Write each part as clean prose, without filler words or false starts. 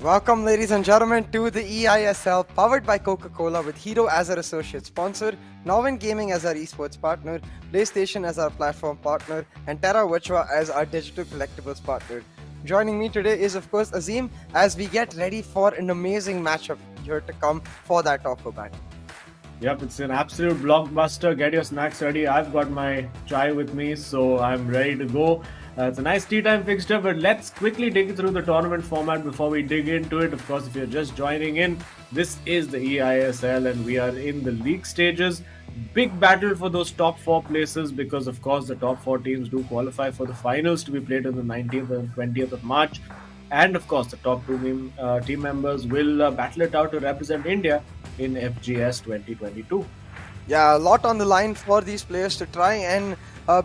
Welcome, ladies and gentlemen, to the eISL powered by Coca-Cola with Hero as our associate sponsor, Novin Gaming as our esports partner, PlayStation as our platform partner, and Terra Virtua as our digital collectibles partner. Joining me today is, of course, Azim as we get ready for an amazing matchup here to come for that top four battle. Yep, it's an absolute blockbuster. Get your snacks ready. I've got my chai with me, so I'm ready to go. It's a nice tea time fixture, but let's quickly take you through the tournament format before we dig into it. Of course, if you're just joining in, this is the eISL and we are in the league stages. Big battle for those top four places because, of course, the top four teams do qualify for the finals to be played on the 19th and 20th of March. And, of course, the top two team members will battle it out to represent India in FGS 2022. Yeah, a lot on the line for these players to try and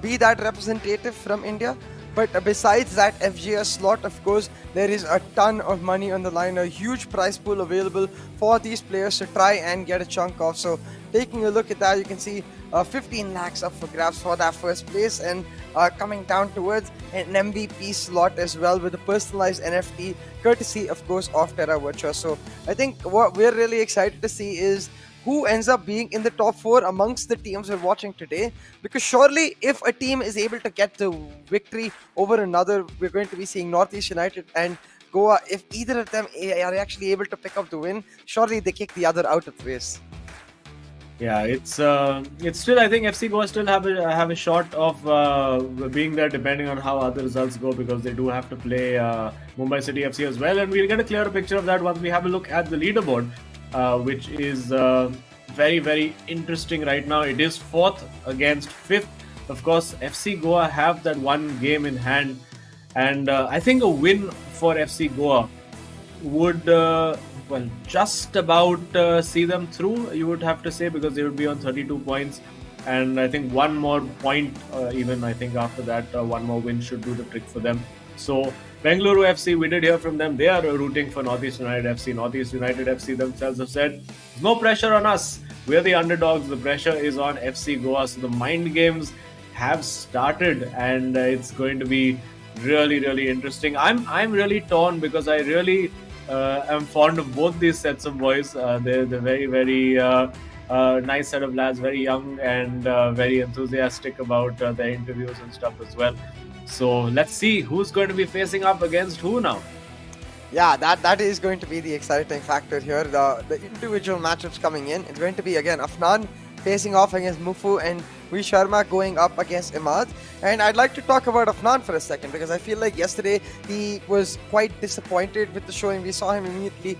be that representative from India. But besides that FGS slot, of course, there is a ton of money on the line, a huge prize pool available for these players to try and get a chunk of. So taking a look at that, you can see 15 lakhs up for grabs for that first place, and coming down towards an MVP slot as well with a personalized NFT, courtesy, of course, of Terra Virtua. So I think what we're really excited to see is who ends up being in the top four amongst the teams we're watching today, because surely if a team is able to get the victory over another, we're going to be seeing NorthEast United and Goa. If either of them are actually able to pick up the win, surely they kick the other out of the race. Yeah, it's still, I think FC Goa still have a shot of being there depending on how other results go, because they do have to play Mumbai City FC as well, and we'll get a clearer picture of that once we have a look at the leaderboard. Which is very, very interesting right now. It is 4th against 5th. Of course, FC Goa have that one game in hand, and I think a win for FC Goa would just about see them through, you would have to say, because they would be on 32 points, and I think one more point, even I think after that, one more win should do the trick for them. So Bengaluru FC, we did hear from them. They are rooting for NorthEast United FC. NorthEast United FC themselves have said, no pressure on us. We're the underdogs. The pressure is on FC Goa. So the mind games have started, and it's going to be really, really interesting. I'm really torn because I really am fond of both these sets of boys. They're very, very nice set of lads, very young and very enthusiastic about their interviews and stuff as well. So let's see who's going to be facing up against who now. Yeah, that is going to be the exciting factor here. The individual matchups coming in. It's going to be, again, Afnan facing off against Mufu and V Sharma going up against Imad. And I'd like to talk about Afnan for a second, because I feel like yesterday he was quite disappointed with the showing. We saw him immediately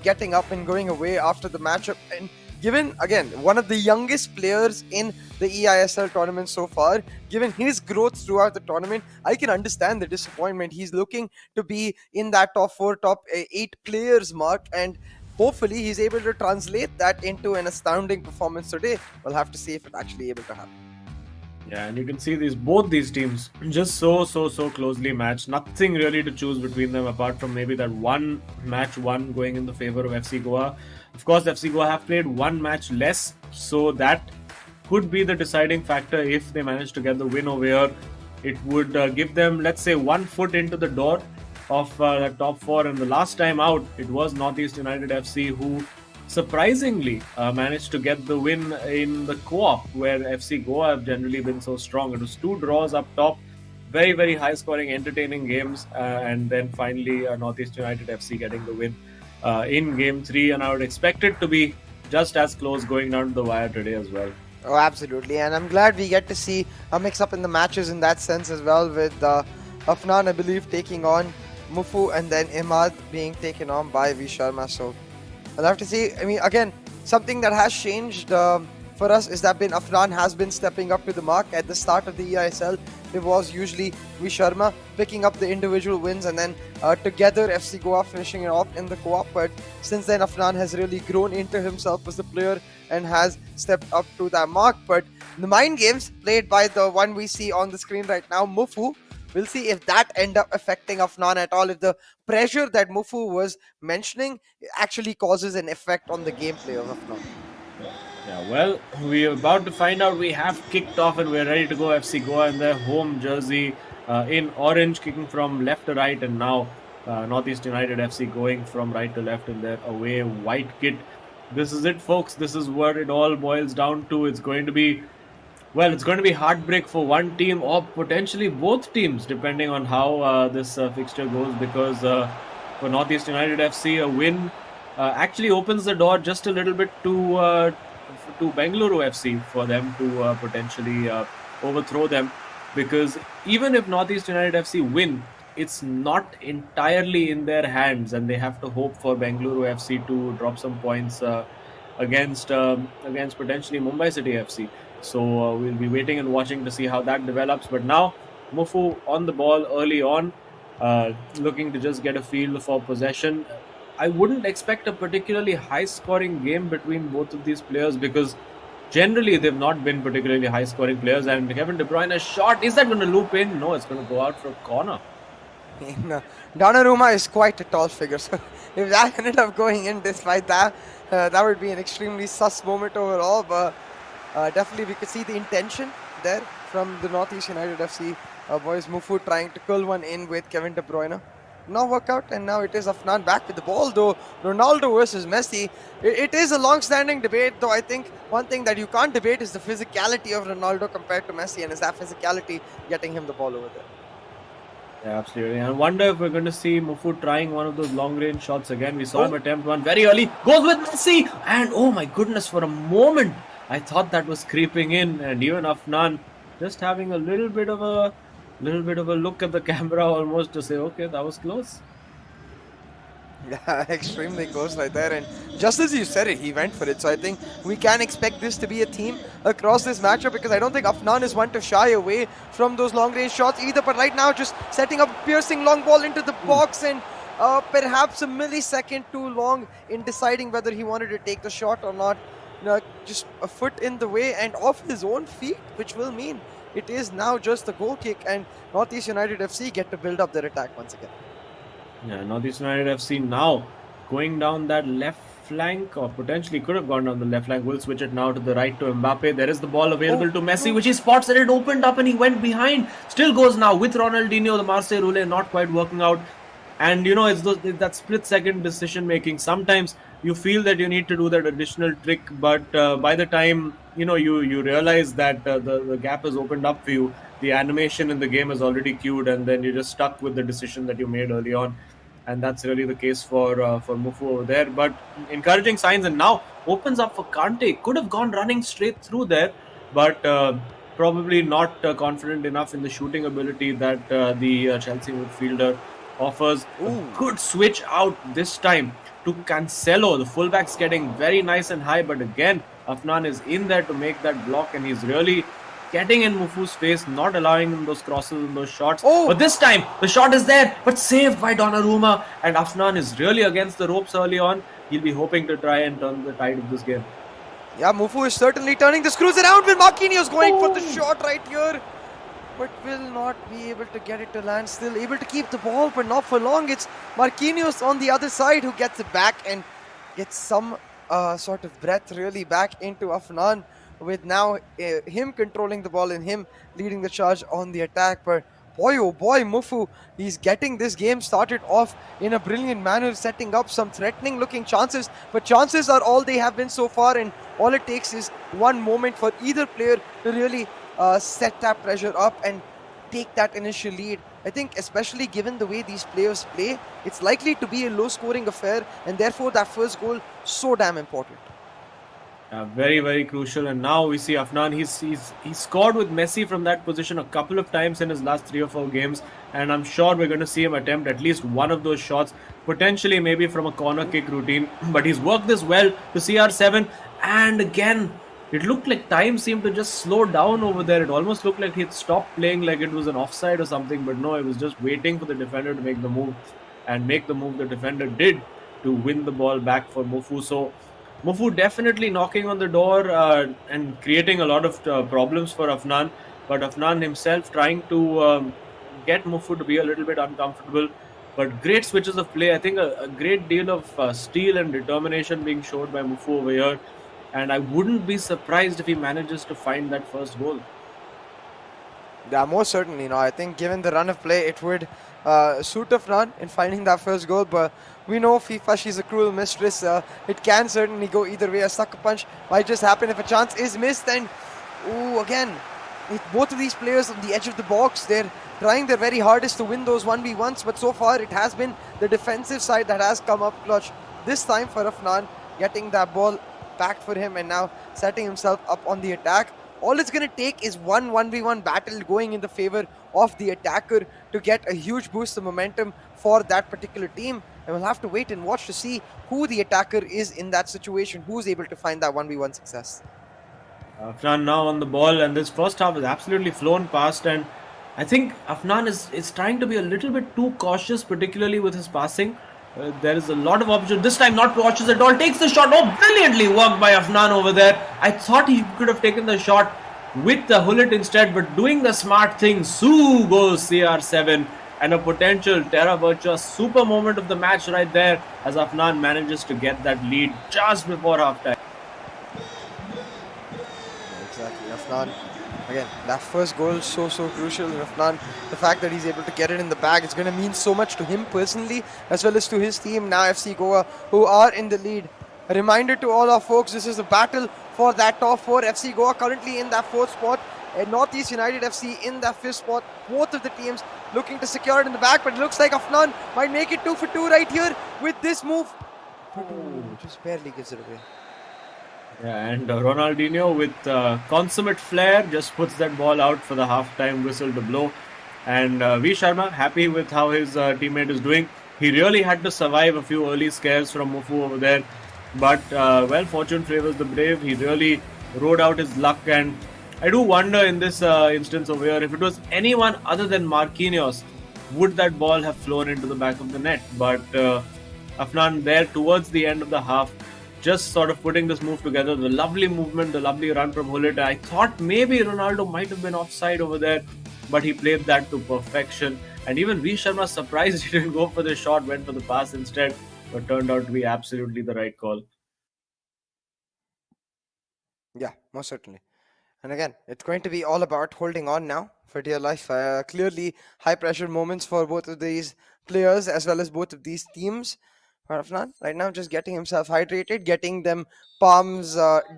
getting up and going away after the matchup. And given, again, one of the youngest players in the eISL tournament so far, given his growth throughout the tournament, I can understand the disappointment. He's looking to be in that top 4, top 8 players mark, and hopefully he's able to translate that into an astounding performance today. We'll have to see if it's actually able to happen. Yeah, and you can see both these teams just so closely matched. Nothing really to choose between them apart from maybe that one match one going in the favor of FC Goa. Of course, FC Goa have played one match less, so that could be the deciding factor. If they manage to get the win over here, it would give them, let's say, 1 foot into the door of the top 4. And the last time out, it was NorthEast United FC who surprisingly managed to get the win in the co-op, where FC Goa have generally been so strong. It was 2 draws up top, very, very high scoring, entertaining games, and then finally NorthEast United FC getting the win in game 3, and I would expect it to be just as close going down to the wire today as well. Oh, absolutely. And I'm glad we get to see a mix-up in the matches in that sense as well, with Afnan, I believe, taking on Mufu, and then Imad being taken on by V Sharma. So I'll have to see. I mean, again, something that has changed for us is that Afnan has been stepping up to the mark. At the start of the eISL, it was usually V Sharma picking up the individual wins, and then together FC Goa finishing it off in the co-op. But since then, Afnan has really grown into himself as a player and has stepped up to that mark. But the mind games played by the one we see on the screen right now, Mufu, we'll see if that end up affecting Afnan at all, if the pressure that Mufu was mentioning actually causes an effect on the gameplay of Afnan. Yeah, well, we're about to find out. We have kicked off and we're ready to go. FC Goa in their home jersey in orange, kicking from left to right, and now Northeast United FC going from right to left in their away white kit. This is it, folks. This is what it all boils down to. It's going to be, well, it's going to be heartbreak for one team or potentially both teams, depending on how this fixture goes. Because for Northeast United FC, a win actually opens the door just a little bit to Bengaluru FC for them to potentially overthrow them. Because even if Northeast United FC win, it's not entirely in their hands, and they have to hope for Bengaluru FC to drop some points against potentially Mumbai City FC. So we'll be waiting and watching to see how that develops. But now Mufu on the ball early on, looking to just get a feel for possession. I wouldn't expect a particularly high-scoring game between both of these players because generally they've not been particularly high-scoring players. And Kevin De Bruyne's shot, is that going to loop in? No, it's going to go out for a corner. Donnarumma is quite a tall figure, so if that ended up going in despite that, that would be an extremely sus moment overall. But definitely we could see the intention there from the Northeast United FC boys. Mufu trying to curl one in with Kevin De Bruyne. Now workout, and now it is Afnan back with the ball. Though Ronaldo versus Messi, it is a long-standing debate. Though I think one thing that you can't debate is the physicality of Ronaldo compared to Messi, and is that physicality getting him the ball over there? Yeah, absolutely. I wonder if we're going to see Mufu trying one of those long-range shots again. We saw him attempt one very early. Goes with Messi, and oh my goodness! For a moment, I thought that was creeping in, and even Afnan just having a little bit of a look at the camera, almost to say, okay, that was close. Yeah, extremely close right there, and just as you said it, he went for it. So I think we can expect this to be a theme across this matchup, because I don't think Afnan is one to shy away from those long-range shots either. But right now, just setting up a piercing long ball into the box, and perhaps a millisecond too long in deciding whether he wanted to take the shot or not. Just a foot in the way and off his own feet, which will mean it is now just a goal kick, and Northeast United FC get to build up their attack once again. Yeah, Northeast United FC now going down that left flank, or potentially could have gone down the left flank. We'll switch it now to the right to Mbappe. There is the ball available to Messi, which he spots, and it opened up and he went behind. Still goes now with Ronaldinho, the Marseille Roulette not quite working out. And it's that split-second decision-making. Sometimes you feel that you need to do that additional trick, but by the time you realize that the gap has opened up for you, the animation in the game is already queued, and then you're just stuck with the decision that you made early on. And that's really the case for Mufu over there. But encouraging signs, and now opens up for Kante. Could have gone running straight through there, but probably not confident enough in the shooting ability that the Chelsea midfielder offers. A good switch out this time to Cancelo. The fullback's getting very nice and high, but again, Afnan is in there to make that block, and he's really getting in Mufu's face, not allowing him those crosses and those shots. But this time, the shot is there, but saved by Donnarumma, and Afnan is really against the ropes early on. He'll be hoping to try and turn the tide of this game. Yeah, Mufu is certainly turning the screws around with Marquinhos going for the shot right here, but will not be able to get it to land. Still able to keep the ball, but not for long. It's Marquinhos on the other side who gets it back and gets some sort of breath really back into Afnan, with now him controlling the ball and him leading the charge on the attack. But boy, oh boy, Mufu, he's getting this game started off in a brilliant manner, setting up some threatening looking chances, but chances are all they have been so far, and all it takes is one moment for either player to really set that pressure up and take that initial lead. I think especially given the way these players play, it's likely to be a low scoring affair, and therefore that first goal so damn important. Very, very crucial. And now we see Afnan. He's scored with Messi from that position a couple of times in his last 3 or 4 games, and I'm sure we're going to see him attempt at least one of those shots, potentially maybe from a corner kick routine. But he's worked this well to CR7, and again, it looked like time seemed to just slow down over there. It almost looked like he'd stopped playing, like it was an offside or something, but no, it was just waiting for the defender to make the move, and make the move the defender did to win the ball back for Mufu. So Mufu definitely knocking on the door and creating a lot of problems for Afnan, but Afnan himself trying to get Mufu to be a little bit uncomfortable. But great switches of play. I think a great deal of steel and determination being showed by Mufu over here, and I wouldn't be surprised if he manages to find that first goal. Yeah, most certainly. I think given the run of play, it would suit Afnan in finding that first goal. But we know FIFA, she's a cruel mistress. It can certainly go either way. A sucker punch might just happen if a chance is missed. And, ooh, again, with both of these players on the edge of the box, they're trying their very hardest to win those 1v1s. But so far, it has been the defensive side that has come up clutch. This time for Afnan, getting that ball back for him and now setting himself up on the attack. All it's going to take is one 1v1 battle going in the favor of the attacker to get a huge boost of momentum for that particular team. And we'll have to wait and watch to see who the attacker is in that situation, who's able to find that 1v1 success. Afnan now on the ball, and this first half is absolutely flown past, and I think Afnan is trying to be a little bit too cautious, particularly with his passing. There is a lot of opportunity. This time not cautious at all. Takes the shot. Oh, brilliantly worked by Afnan over there. I thought he could have taken the shot with the Hullet instead, but doing the smart thing. Sue goes CR7, and a potential Terra Virtua super moment of the match right there as Afnan manages to get that lead just before halftime. Exactly, Afnan. Again, that first goal is so crucial. Afnan, the fact that he's able to get it in the bag, it's going to mean so much to him personally as well as to his team, now FC Goa, who are in the lead. A reminder to all our folks, this is a battle for that top 4. FC Goa currently in that 4th spot, and NorthEast United FC in that 5th spot. Both of the teams looking to secure it in the back, but it looks like Afnan might make it 2 for 2 right here with this move. Just barely gives it away. Yeah, and Ronaldinho with consummate flair just puts that ball out for the halftime whistle to blow. And V Sharma, happy with how his teammate is doing. He really had to survive a few early scares from Mufu over there. But, well, fortune favors the brave. He really rode out his luck. And I do wonder in this instance over here, if it was anyone other than Marquinhos, would that ball have flown into the back of the net? But Afnan there towards the end of the half, just sort of putting this move together, the lovely movement, the lovely run from Hullet. I thought maybe Ronaldo might have been offside over there, but he played that to perfection. And even V Sharma surprised he didn't go for the shot, went for the pass instead, but turned out to be absolutely the right call. Yeah, most certainly. And again, it's going to be all about holding on now for dear life. Clearly, high pressure moments for both of these players as well as both of these teams. Afnan right now just getting himself hydrated, getting them palms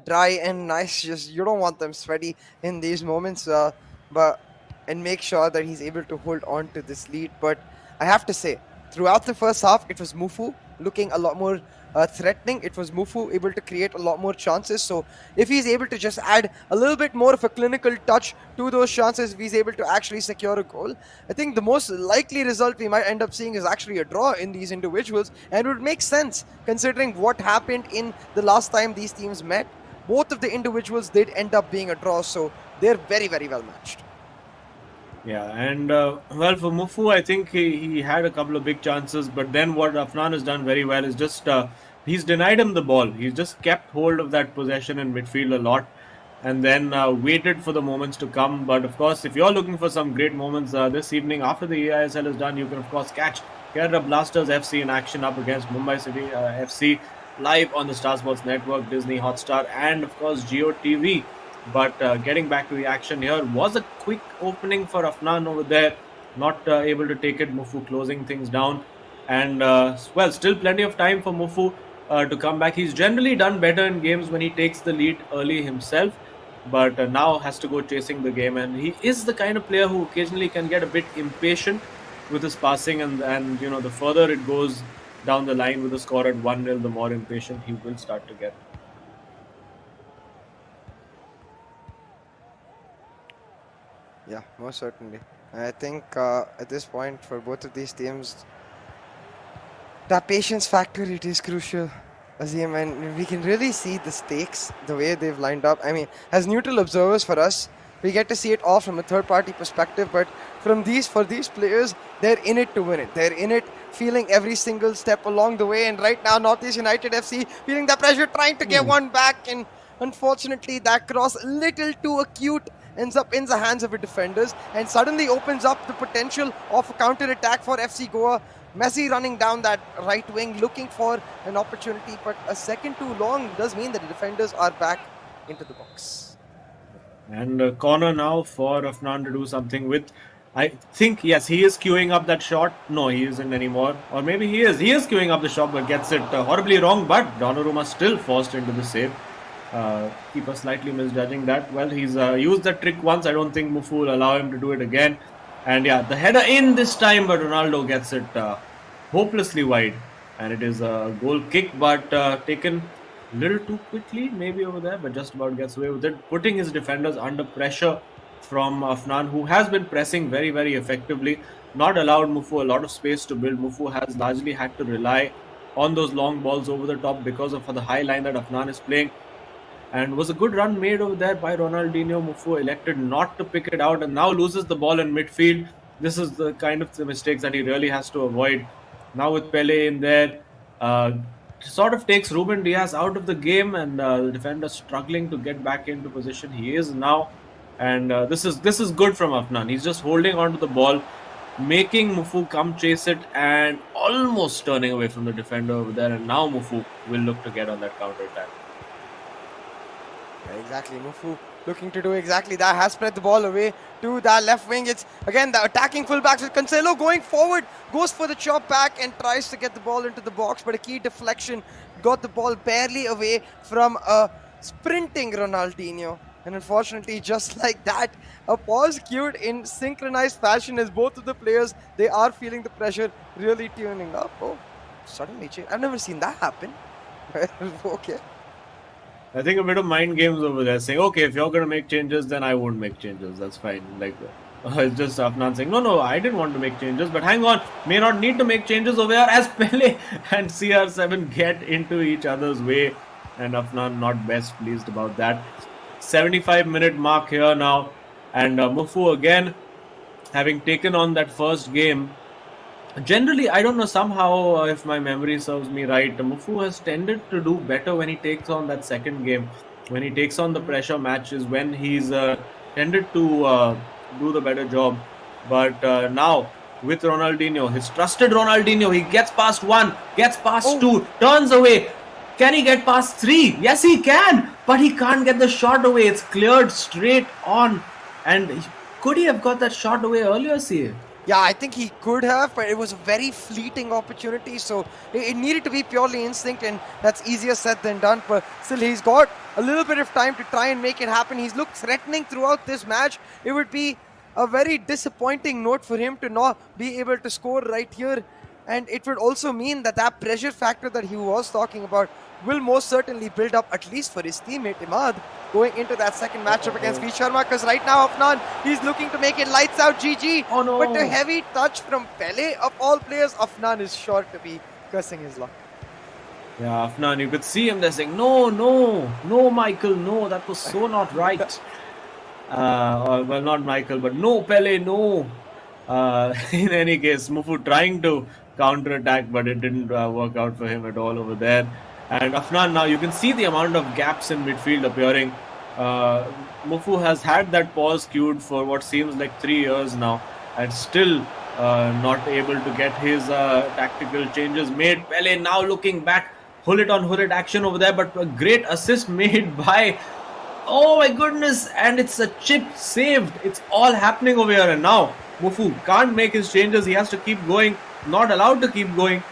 dry and nice. Just you don't want them sweaty in these moments, and make sure that he's able to hold on to this lead. But I have to say, throughout the first half, it was Mufu looking a lot more threatening. It was Mufu able to create a lot more chances. So if he's able to just add a little bit more of a clinical touch to those chances, if he's able to actually secure a goal, I think the most likely result we might end up seeing is actually a draw in these individuals. And it would make sense considering what happened in the last time these teams met. Both of the individuals did end up being a draw, so they're very well matched. Yeah, and well, for Mufu, I think he had a couple of big chances, but then what Afnan has done very well is just he's denied him the ball. He's just kept hold of that possession in midfield a lot, and then waited for the moments to come. But of course, if you're looking for some great moments this evening after the eISL is done, you can of course catch Kerala Blasters FC in action up against Mumbai City FC live on the Star Sports Network, Disney Hotstar, and of course Geo TV. But getting back to the action here, was a quick opening for Afnan over there, not able to take it. Mufu closing things down, and well, still plenty of time for Mufu to come back. He's generally done better in games when he takes the lead early himself, but now has to go chasing the game, and he is the kind of player who occasionally can get a bit impatient with his passing, and you know, the further it goes down the line with the score at 1-0, the more impatient he will start to get. Yeah, most certainly. I think at this point for both of these teams, that patience factor, it is crucial, Azim, and we can really see the stakes, the way they've lined up. I mean, as neutral observers for us, we get to see it all from a third-party perspective, but for these players, they're in it to win it. They're in it, feeling every single step along the way, and right now, NorthEast United FC feeling that pressure, trying to get one back, and unfortunately, that cross a little too acute, ends up in the hands of the defenders and suddenly opens up the potential of a counter-attack for FC Goa. Messi running down that right wing, looking for an opportunity, but a second too long does mean that the defenders are back into the box. And corner now for Afnan to do something with. I think, yes, he is queuing up that shot. No, he isn't anymore. Or maybe he is. He is queuing up the shot but gets it horribly wrong. But Donnarumma still forced into the save. Keeper slightly misjudging that. Well, he's used that trick once. I don't think Mufu will allow him to do it again. And yeah, the header in this time, but Ronaldo gets it hopelessly wide. And it is a goal kick, but taken a little too quickly, maybe over there, but just about gets away with it, putting his defenders under pressure from Afnan, who has been pressing very, very effectively, not allowed Mufu a lot of space to build. Mufu has largely had to rely on those long balls over the top because of the high line that Afnan is playing. And was a good run made over there by Ronaldinho. Mufu elected not to pick it out and now loses the ball in midfield. This is the kind of the mistakes that he really has to avoid. Now with Pele in there, sort of takes Ruben Diaz out of the game, and the defender struggling to get back into position. He is now, and this is good from Afnan. He's just holding on to the ball, making Mufu come chase it, and almost turning away from the defender over there. And now Mufu will look to get on that counter attack. Exactly, Mufu looking to do exactly that, has spread the ball away to that left wing. It's again the attacking fullbacks with Cancelo going forward, goes for the chop back and tries to get the ball into the box, but a key deflection got the ball barely away from a sprinting Ronaldinho. And unfortunately, just like that, a pause cued in synchronized fashion as both of the players, they are feeling the pressure, really tuning up. Oh, suddenly change. I've never seen that happen. Okay. I think a bit of mind games over there, saying, okay, if you're going to make changes, then I won't make changes. That's fine. Like, it's just Afnan saying, no, I didn't want to make changes, but hang on, may not need to make changes over here as Pele and CR7 get into each other's way. And Afnan not best pleased about that. 75-minute mark here now. And Mufu again, having taken on that first game, generally, I don't know, somehow, if my memory serves me right, Mufu has tended to do better when he takes on that second game. When he takes on the pressure matches, when he's tended to do the better job. But now, with Ronaldinho, his trusted Ronaldinho, he gets past one, gets past two, turns away. Can he get past three? Yes, he can, but he can't get the shot away. It's cleared straight on. And could he have got that shot away earlier, CA? Yeah, I think he could have, but it was a very fleeting opportunity, so it needed to be purely instinct, and that's easier said than done. But still, he's got a little bit of time to try and make it happen. He's looked threatening throughout this match. It would be a very disappointing note for him to not be able to score right here, and it would also mean that that pressure factor that he was talking about will most certainly build up, at least for his teammate Imad, going into that second matchup against V Sharma, because right now Afnan, he's looking to make it lights out GG. Oh no! But a heavy touch from Pele, of all players, Afnan is sure to be cursing his luck. Yeah, Afnan, you could see him there saying, no, Michael, no, that was so not right. Well, not Michael, but no, Pele, no. In any case, Mufu trying to counter-attack, but it didn't work out for him at all over there. And Afnan, now you can see the amount of gaps in midfield appearing. Mufu has had that pause queued for what seems like 3 years now, and still not able to get his tactical changes made. Pele now looking back, Hullet on Hullet action over there, but a great assist made by, oh my goodness, and it's a chip saved. It's all happening over here, and now Mufu can't make his changes. He has to keep going, not allowed to keep going.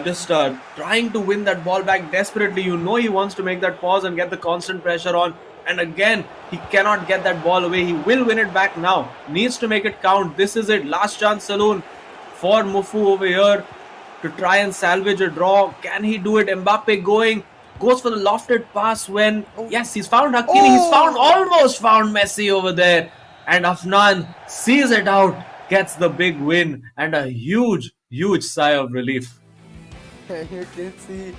Just trying to win that ball back desperately. You know he wants to make that pause and get the constant pressure on. And again, he cannot get that ball away. He will win it back now. Needs to make it count. This is it. Last chance saloon for Mufu over here to try and salvage a draw. Can he do it? Mbappe goes for the lofted pass when, yes, he's found Hakimi. He's almost found Messi over there. And Afnan sees it out, gets the big win, and a huge sigh of relief. You can see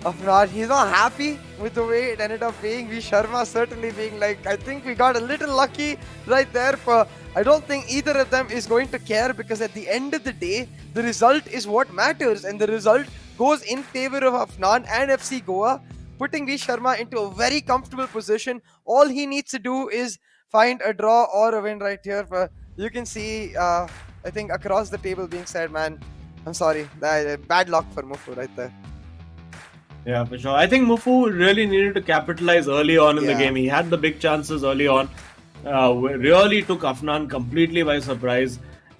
Afnan, he's not happy with the way it ended up being. V Sharma certainly being like, I think we got a little lucky right there. I don't think either of them is going to care, because at the end of the day, the result is what matters, and the result goes in favor of Afnan and FC Goa, putting V Sharma into a very comfortable position. All he needs to do is find a draw or a win right here. But you can see, I think across the table being said, man, I'm sorry, bad luck for Mufu right there. Yeah, for sure. I think Mufu really needed to capitalize early on in the Yeah. game. He had the big chances early on. Really took Afnan completely by surprise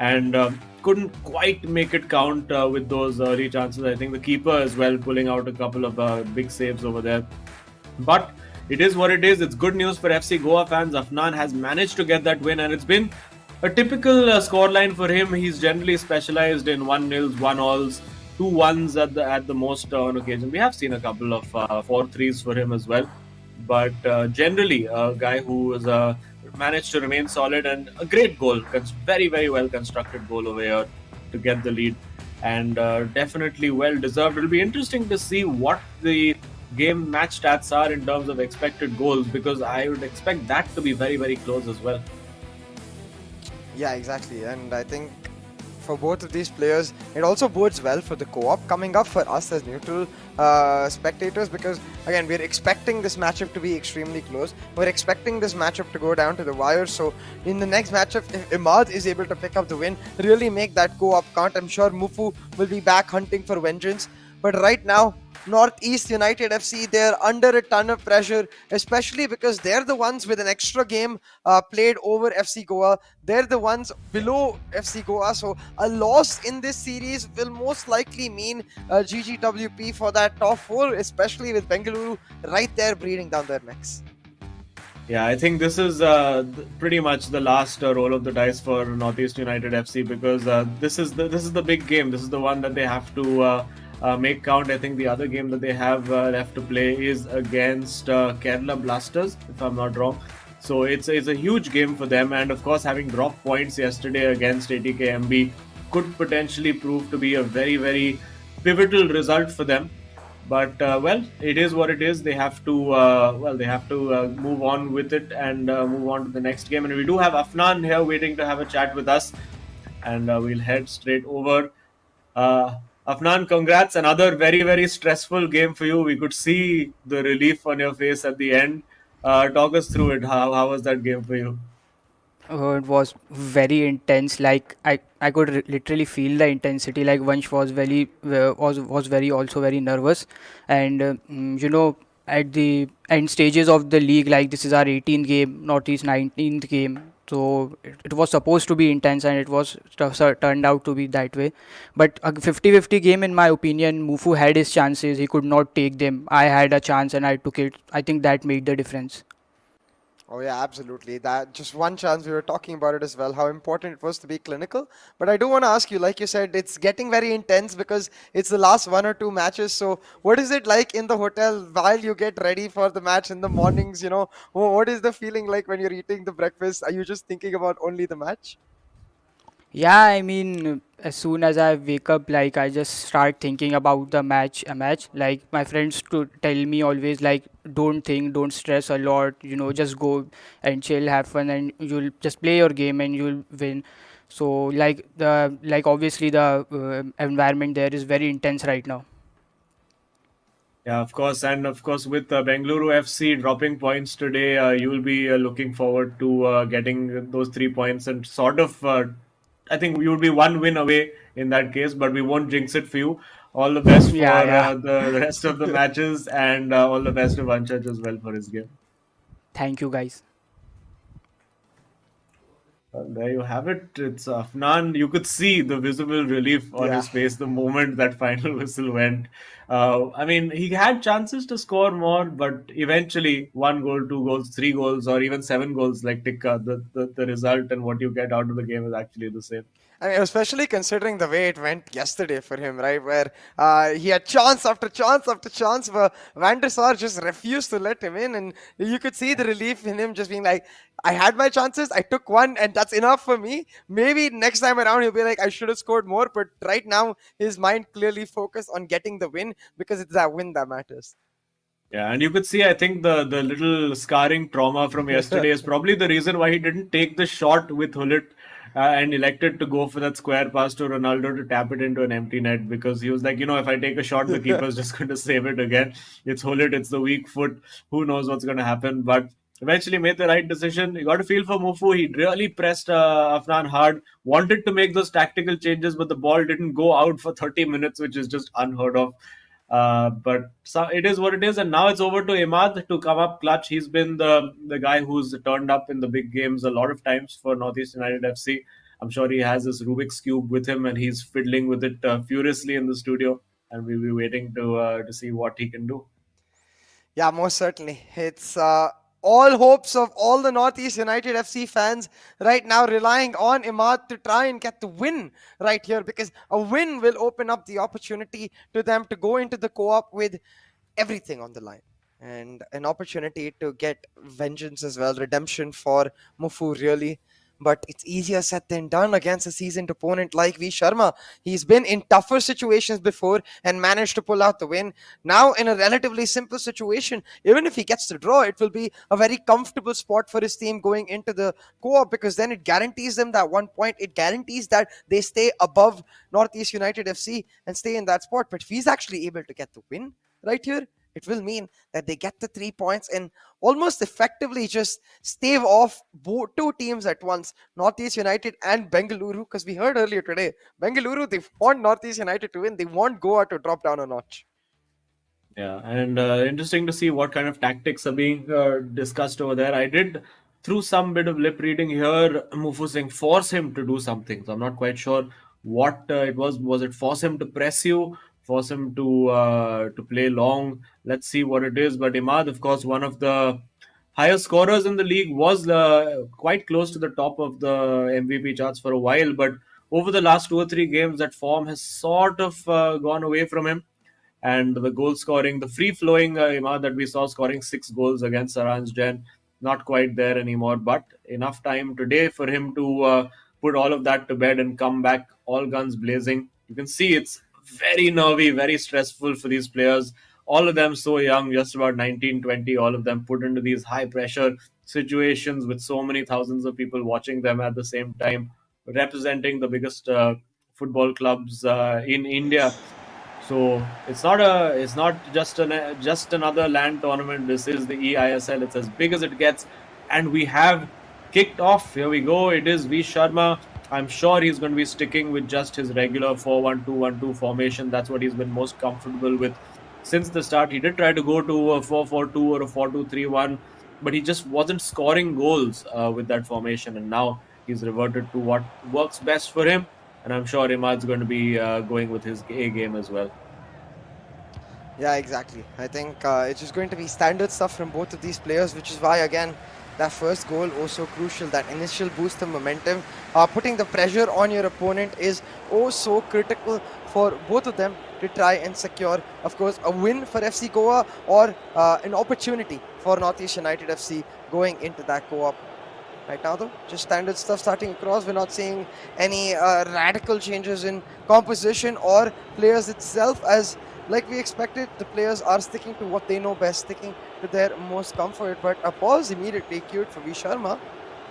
and couldn't quite make it count with those early chances. I think the keeper as well pulling out a couple of big saves over there. But it is what it is. It's good news for FC Goa fans. Afnan has managed to get that win, and it's been a typical scoreline for him. He's generally specialized in 1-0s, 1-alls, 2-1s at the most on occasion. We have seen a couple of 4-3s for him as well, but generally a guy who has managed to remain solid and a great goal, very very well constructed goal over here to get the lead, and definitely well deserved. It'll be interesting to see what the game match stats are in terms of expected goals, because I would expect that to be very very close as well. Yeah, exactly. And I think for both of these players, it also bodes well for the co-op coming up for us as neutral spectators, because again, we're expecting this matchup to be extremely close. We're expecting this matchup to go down to the wire. So in the next matchup, if Imad is able to pick up the win, really make that co-op count, I'm sure Mufu will be back hunting for vengeance. But right now, Northeast United FC, they're under a ton of pressure, especially because they're the ones with an extra game played over FC Goa. They're the ones below FC Goa. So a loss in this series will most likely mean GGWP for that top four, especially with Bengaluru right there breathing down their necks. Yeah, I think this is pretty much the last roll of the dice for Northeast United FC, because this is the big game. This is the one that they have to make count. I think the other game that they have left to play is against Kerala Blasters, if I'm not wrong. So it's a huge game for them, and of course, having dropped points yesterday against ATKMB could potentially prove to be a very very pivotal result for them. But well, it is what it is. They have to move on with it and move on to the next game. And we do have Afnan here waiting to have a chat with us, and we'll head straight over. Uh, Afnan, congrats! Another very very stressful game for you. We could see the relief on your face at the end. Talk us through it. How was that game for you? It was very intense. Like I could literally feel the intensity. Like Vansh was was very also very nervous, and at the end stages of the league, like this is our 18th game, Northeast 19th game. So it was supposed to be intense, and it was turned out to be that way. But a 50-50 game, in my opinion. Mufu had his chances; he could not take them. I had a chance, and I took it. I think that made the difference. Oh yeah, absolutely. That just one chance, we were talking about it as well, how important it was to be clinical. But I do want to ask you, like you said, it's getting very intense because it's the last one or two matches. So what is it like in the hotel while you get ready for the match in the mornings? What is the feeling like when you're eating the breakfast? Are you just thinking about only the match? Yeah, I mean, as soon as I wake up, like I just start thinking about a match. Like my friends to tell me always, like, don't think, don't stress a lot. Just go and chill, have fun, and you'll just play your game and you'll win. So, like obviously the environment there is very intense right now. Yeah, of course, and of course, with Bengaluru FC dropping points today, you will be looking forward to getting those 3 points and sort of. I think you would be one win away in that case, but we won't jinx it for you. All the best for Yeah, yeah. the rest of the matches, and all the best to Vanchaj as well for his game. Thank you, guys. There you have it. It's Afnan. You could see the visible relief on Yeah. his face the moment that final whistle went. I mean, he had chances to score more, but eventually, 1 goal, 2 goals, 3 goals, or even 7 goals, like Tikka, the result and what you get out of the game is actually the same. I mean, especially considering the way it went yesterday for him, right? Where he had chance after chance after chance, but Van der Sar just refused to let him in. And you could see the relief in him just being like, I had my chances, I took one, and that's enough for me. Maybe next time around he'll be like, I should have scored more. But right now, his mind clearly focused on getting the win because it's that win that matters. Yeah, and you could see, I think the little scarring trauma from yesterday is probably the reason why he didn't take the shot with Hullet and elected to go for that square pass to Ronaldo to tap it into an empty net, because he was like, if I take a shot, the keeper's just going to save it again. It's Hullet, it's the weak foot. Who knows what's going to happen? But eventually made the right decision. You got to feel for Mufu. He really pressed Afnan hard, wanted to make those tactical changes, but the ball didn't go out for 30 minutes, which is just unheard of. But so it is what it is, and now it's over to Imad to come up clutch. He's been the guy who's turned up in the big games a lot of times for Northeast United FC. I'm sure he has this Rubik's cube with him, and he's fiddling with it furiously in the studio. And we'll be waiting to see what he can do. Yeah, most certainly. It's all hopes of all the Northeast United FC fans right now relying on Imad to try and get the win right here, because a win will open up the opportunity to them to go into the co-op with everything on the line, and an opportunity to get vengeance as well, redemption for Mufu, really. But it's easier said than done against a seasoned opponent like V Sharma. He's been in tougher situations before and managed to pull out the win. Now, in a relatively simple situation, even if he gets the draw, it will be a very comfortable spot for his team going into the co-op, because then it guarantees them that 1 point. It guarantees that they stay above Northeast United FC and stay in that spot. But if he's actually able to get the win right here, it will mean that they get the 3 points and almost effectively just stave off two teams at once, Northeast United and Bengaluru. Because we heard earlier today, Bengaluru, they want Northeast United to win. They want Goa to drop down a notch. Yeah, and interesting to see what kind of tactics are being discussed over there. I did, through some bit of lip reading here, Mufu Singh force him to do something. So I'm not quite sure what it was. Was it force him to press you, force him to play long? Let's see what it is. But Imad, of course, one of the highest scorers in the league, was quite close to the top of the MVP charts for a while. But over the last 2 or 3 games, that form has sort of gone away from him, and the goal scoring, the free flowing Imad that we saw scoring 6 goals against Saranj Jain, not quite there anymore. But enough time today for him to put all of that to bed and come back all guns blazing. You can see it's very nervy, very stressful for these players. All of them so young, just about 19, 20, all of them put into these high pressure situations with so many thousands of people watching them at the same time, representing the biggest football clubs in India. So it's not just another land tournament. This is the eISL. It's as big as it gets, and we have kicked off. Here we go. It is V Sharma. I'm sure he's going to be sticking with just his regular 4-1-2-1-2 formation. That's what he's been most comfortable with since the start. He did try to go to a 4-4-2 or a 4-2-3-1, but he just wasn't scoring goals with that formation. And now he's reverted to what works best for him. And I'm sure Imad's going to be going with his A game as well. Yeah, exactly. I think it's just going to be standard stuff from both of these players, which is why, again, that first goal oh so crucial. That initial boost of momentum, putting the pressure on your opponent is oh so critical for both of them to try and secure, of course, a win for FC Goa or an opportunity for Northeast United FC going into that co-op. Right now, though, just standard stuff starting across. We're not seeing any radical changes in composition or players itself, as like we expected, the players are sticking to what they know best, sticking to their most comfort. But a pause immediately cued for V Sharma,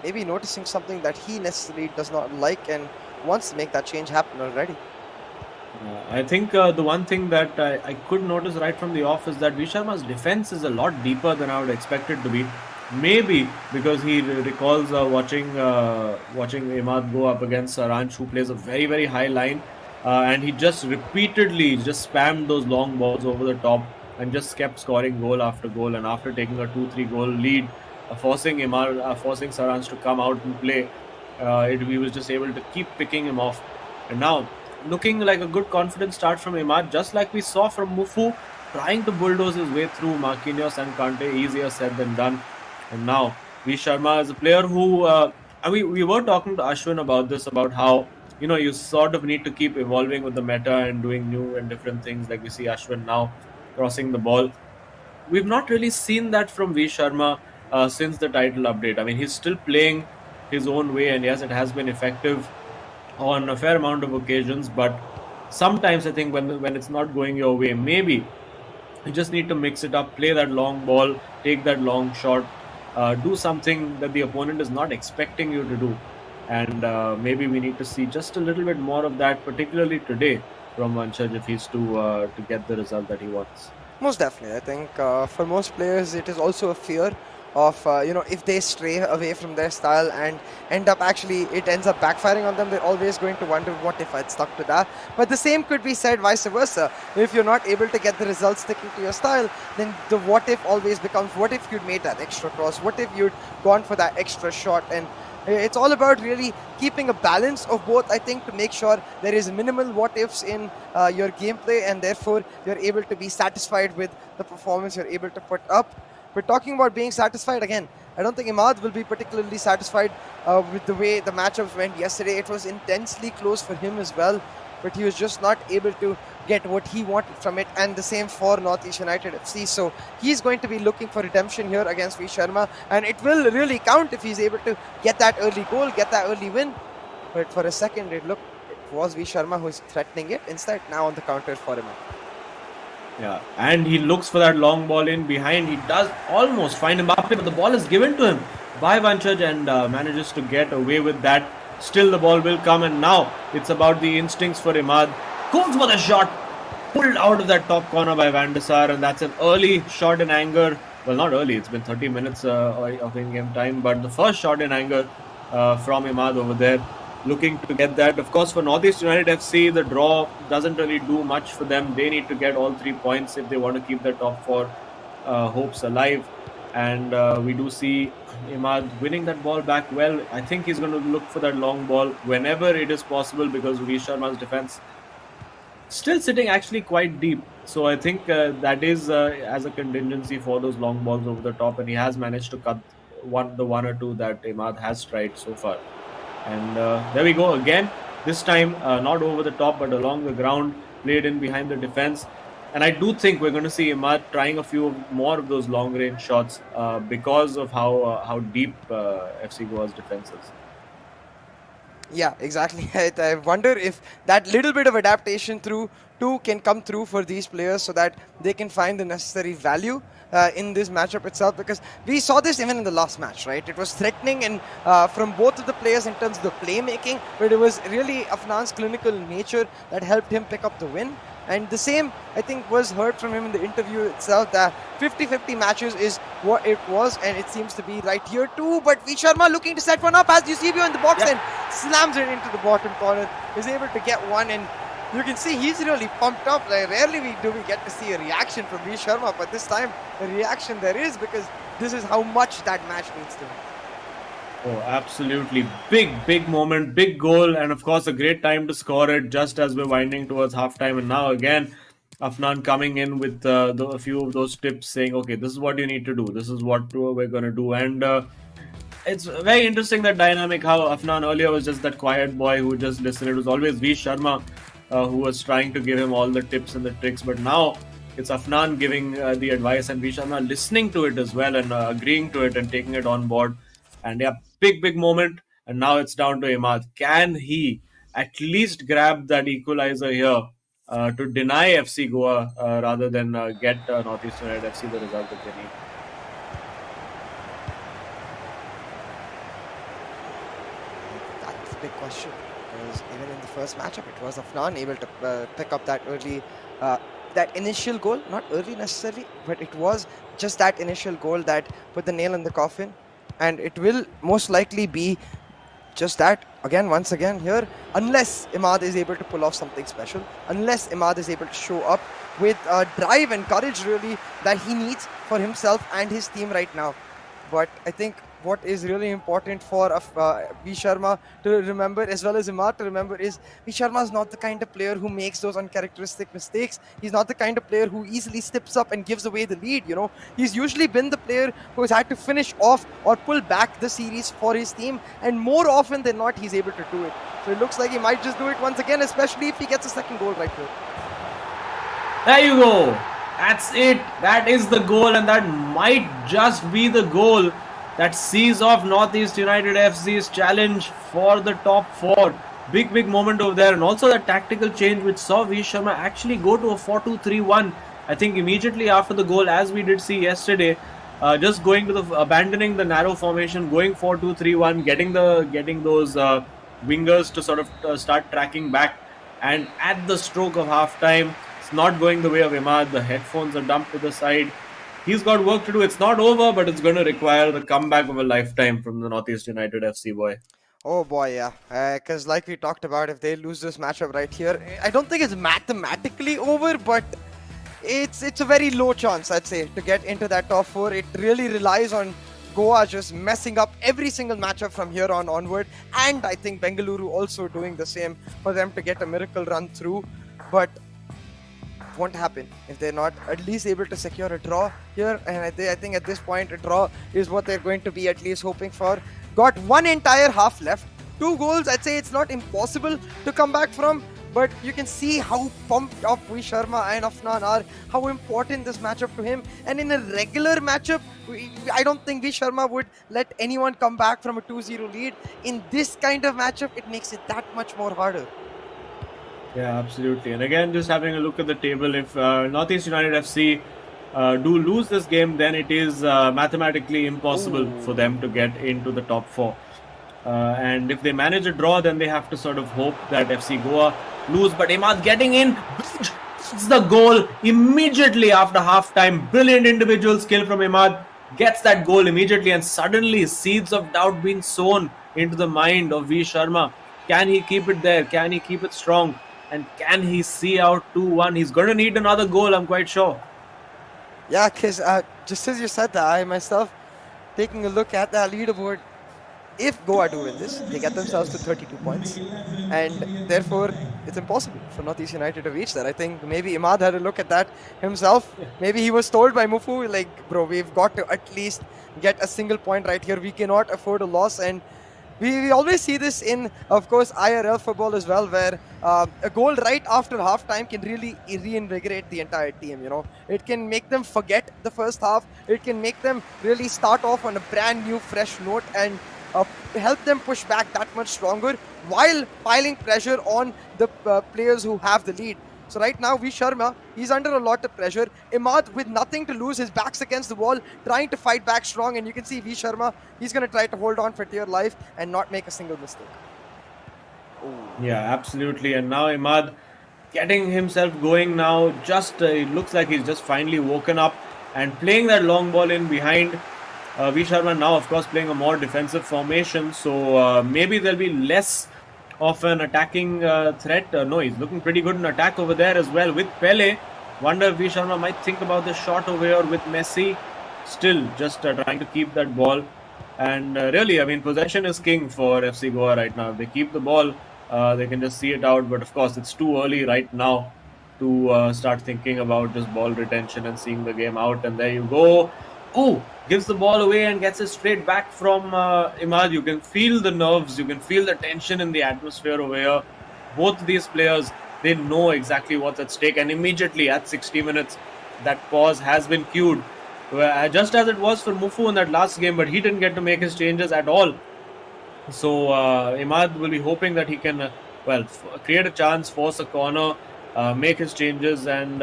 maybe noticing something that he necessarily does not like and wants to make that change happen already. I think the one thing that I could notice right from the off is that V Sharma's defense is a lot deeper than I would expect it to be. Maybe because he recalls watching Imad go up against Saranj, who plays a very, very high line, and he just repeatedly just spammed those long balls over the top and just kept scoring goal after goal. And after taking a 2-3 goal lead, forcing Saranj to come out and play, he was just able to keep picking him off. And now, looking like a good confident start from Imad, just like we saw from Mufu, trying to bulldoze his way through Marquinhos and Kante, easier said than done. And now, V Sharma is a player who, we were talking to Ashwin about this, about how, you sort of need to keep evolving with the meta and doing new and different things. Like we see Ashwin now crossing the ball. We've not really seen that from V Sharma since the title update. I mean, he's still playing his own way, and yes, it has been effective on a fair amount of occasions. But sometimes I think when it's not going your way, maybe you just need to mix it up, play that long ball, take that long shot, do something that the opponent is not expecting you to do. And maybe we need to see just a little bit more of that, particularly today, from Vanshaj, if he's to get the result that he wants. Most definitely. I think for most players, it is also a fear of if they stray away from their style and end up actually it ends up backfiring on them, they're always going to wonder what if I'd stuck to that. But the same could be said vice versa. If you're not able to get the results sticking to your style, then the what if always becomes what if you'd made that extra cross, what if you'd gone for that extra shot. And it's all about really keeping a balance of both, I think, to make sure there is minimal what ifs in your gameplay, and therefore you're able to be satisfied with the performance you're able to put up. But talking about being satisfied again, I don't think Imad will be particularly satisfied with the way the matchups went yesterday. It was intensely close for him as well, but he was just not able to get what he wanted from it, and the same for Northeast United FC. So he's going to be looking for redemption here against V Sharma, and it will really count if he's able to get that early goal, get that early win. But for a second, it was V Sharma who's threatening it. Instead, now on the counter for him. Yeah, and he looks for that long ball in behind. He does almost find Mbappe, but the ball is given to him by Vanchaj and manages to get away with that. Still, the ball will come, and now it's about the instincts for Imad. Goes for the shot, pulled out of that top corner by Van de Sar, and that's an early shot in anger. Well, not early, it's been 30 minutes of in-game time, but the first shot in anger from Imad over there, looking to get that. Of course, for Northeast United FC, the draw doesn't really do much for them. They need to get all 3 points if they want to keep their top 4 hopes alive. And we do see Imad winning that ball back well. I think he's going to look for that long ball whenever it is possible, because V Sharma's defense still sitting actually quite deep. So I think that is as a contingency for those long balls over the top, and he has managed to cut the one or two that Imad has tried so far. And there we go again. This time not over the top, but along the ground, played in behind the defense. And I do think we're going to see Imad trying a few more of those long range shots because of how deep FC Goa's defense is. Yeah, exactly. I wonder if that little bit of adaptation too can come through for these players, so that they can find the necessary value in this matchup itself, because we saw this even in the last match, right? It was threatening and from both of the players in terms of the playmaking, but it was really Afnan's clinical nature that helped him pick up the win. And the same, I think, was heard from him in the interview itself, that 50-50 matches is what it was, and it seems to be right here too. But V Sharma looking to set one up as Eusebio in the box and slams it into the bottom corner, is able to get one, and you can see he's really pumped up. Like, rarely do we get to see a reaction from V Sharma, but this time the reaction there is, because this is how much that match means to him. Oh, absolutely. Big moment, big goal, and of course a great time to score it just as we're winding towards halftime. And now again, Afnan coming in with a few of those tips, saying, okay, this is what you need to do. This is what we're going to do. And it's very interesting, that dynamic, how Afnan earlier was just that quiet boy who just listened. It was always V Sharma who was trying to give him all the tips and the tricks. But now it's Afnan giving the advice, and V Sharma listening to it as well, and agreeing to it and taking it on board. And yeah, big moment. And now it's down to Imad. Can he at least grab that equalizer here to deny FC Goa rather than get Northeast United FC the result that they need? That's the big question, because even in the first matchup, it was Afnan able to pick up that early, that initial goal. Not early necessarily, but it was just that initial goal that put the nail in the coffin. And it will most likely be just that again, once again here, unless Imad is able to pull off something special, unless Imad is able to show up with drive and courage really that he needs for himself and his team right now. But I think what is really important for V Sharma to remember, as well as Imad to remember, is V Sharma is not the kind of player who makes those uncharacteristic mistakes. He's not the kind of player who easily steps up and gives away the lead. You know, he's usually been the player who has had to finish off or pull back the series for his team, and more often than not, he's able to do it. So it looks like he might just do it once again, especially if he gets a second goal right here. There you go. That's it. That is the goal, and that might just be the goal that sees off Northeast United FC's challenge for the top 4. Big moment over there. And also that tactical change which saw V Sharma actually go to a 4-2-3-1. I think immediately after the goal, as we did see yesterday, just going to abandoning the narrow formation, going 4-2-3-1, getting those wingers to sort of start tracking back. And at the stroke of halftime, it's not going the way of Imad. The headphones are dumped to the side. he's got work to do. It's not over, but it's going to require the comeback of a lifetime from the Northeast United FC boy. Oh boy, yeah. Because like we talked about, if they lose this matchup right here, I don't think it's mathematically over, but it's a very low chance, I'd say, to get into that top four. It really relies on Goa just messing up every single matchup from here on onward, and I think Bengaluru also doing the same for them to get a miracle run through. But won't happen if they're not at least able to secure a draw here. And I think at this point, a draw is what they're going to be at least hoping for. Got one entire half left. 2 goals, I'd say it's not impossible to come back from. But you can see how pumped up V Sharma and Afnan are, how important this matchup to him. And in a regular matchup, I don't think V Sharma would let anyone come back from a 2-0 lead. In this kind of matchup, it makes it that much more harder. Yeah, absolutely. And again, just having a look at the table, if Northeast United FC do lose this game, then it is mathematically impossible for them to get into the top 4. And if they manage a draw, then they have to sort of hope that FC Goa lose. But Imad getting in, it's the goal immediately after half-time. Brilliant individual skill from Imad. Gets that goal immediately, and suddenly seeds of doubt being sown into the mind of V Sharma. Can he keep it there? Can he keep it strong? And can he see out 2-1? He's going to need another goal, I'm quite sure. Yeah, because just as you said that, I myself taking a look at that leaderboard, if Goa do win this, they get themselves to 32 points. And therefore, it's impossible for Northeast United to reach that. I think maybe Imad had a look at that himself. Maybe he was told by Mufu, like, bro, we've got to at least get a single point right here. We cannot afford a loss. And we always see this in, of course, IRL football as well, where a goal right after halftime can really reinvigorate the entire team. You know, it can make them forget the first half. It can make them really start off on a brand new, fresh note and help them push back that much stronger while piling pressure on the players who have the lead. So right now, V Sharma, he's under a lot of pressure. Imad, with nothing to lose, his back's against the wall, trying to fight back strong. And you can see V Sharma, he's going to try to hold on for dear life and not make a single mistake. Ooh. Yeah, absolutely. And now Imad getting himself going now. Just it looks like he's just finally woken up and playing that long ball in behind. V Sharma now, of course, playing a more defensive formation. So maybe there'll be less of an attacking threat. No, he's looking pretty good in attack over there as well with Pele. Wonder if V Sharma might think about the shot over here with Messi. Still just trying to keep that ball. And really, I mean, possession is king for FC Goa right now. If they keep the ball, they can just see it out. But of course, it's too early right now to start thinking about just ball retention and seeing the game out. And there you go. Oh, gives the ball away and gets it straight back from Imad. You can feel the nerves, you can feel the tension in the atmosphere over here. Both these players, they know exactly what's at stake, and immediately at 60 minutes, that pause has been cued. Just as it was for Mufu in that last game, but he didn't get to make his changes at all. So Imad will be hoping that he can, create a chance, force a corner, make his changes, and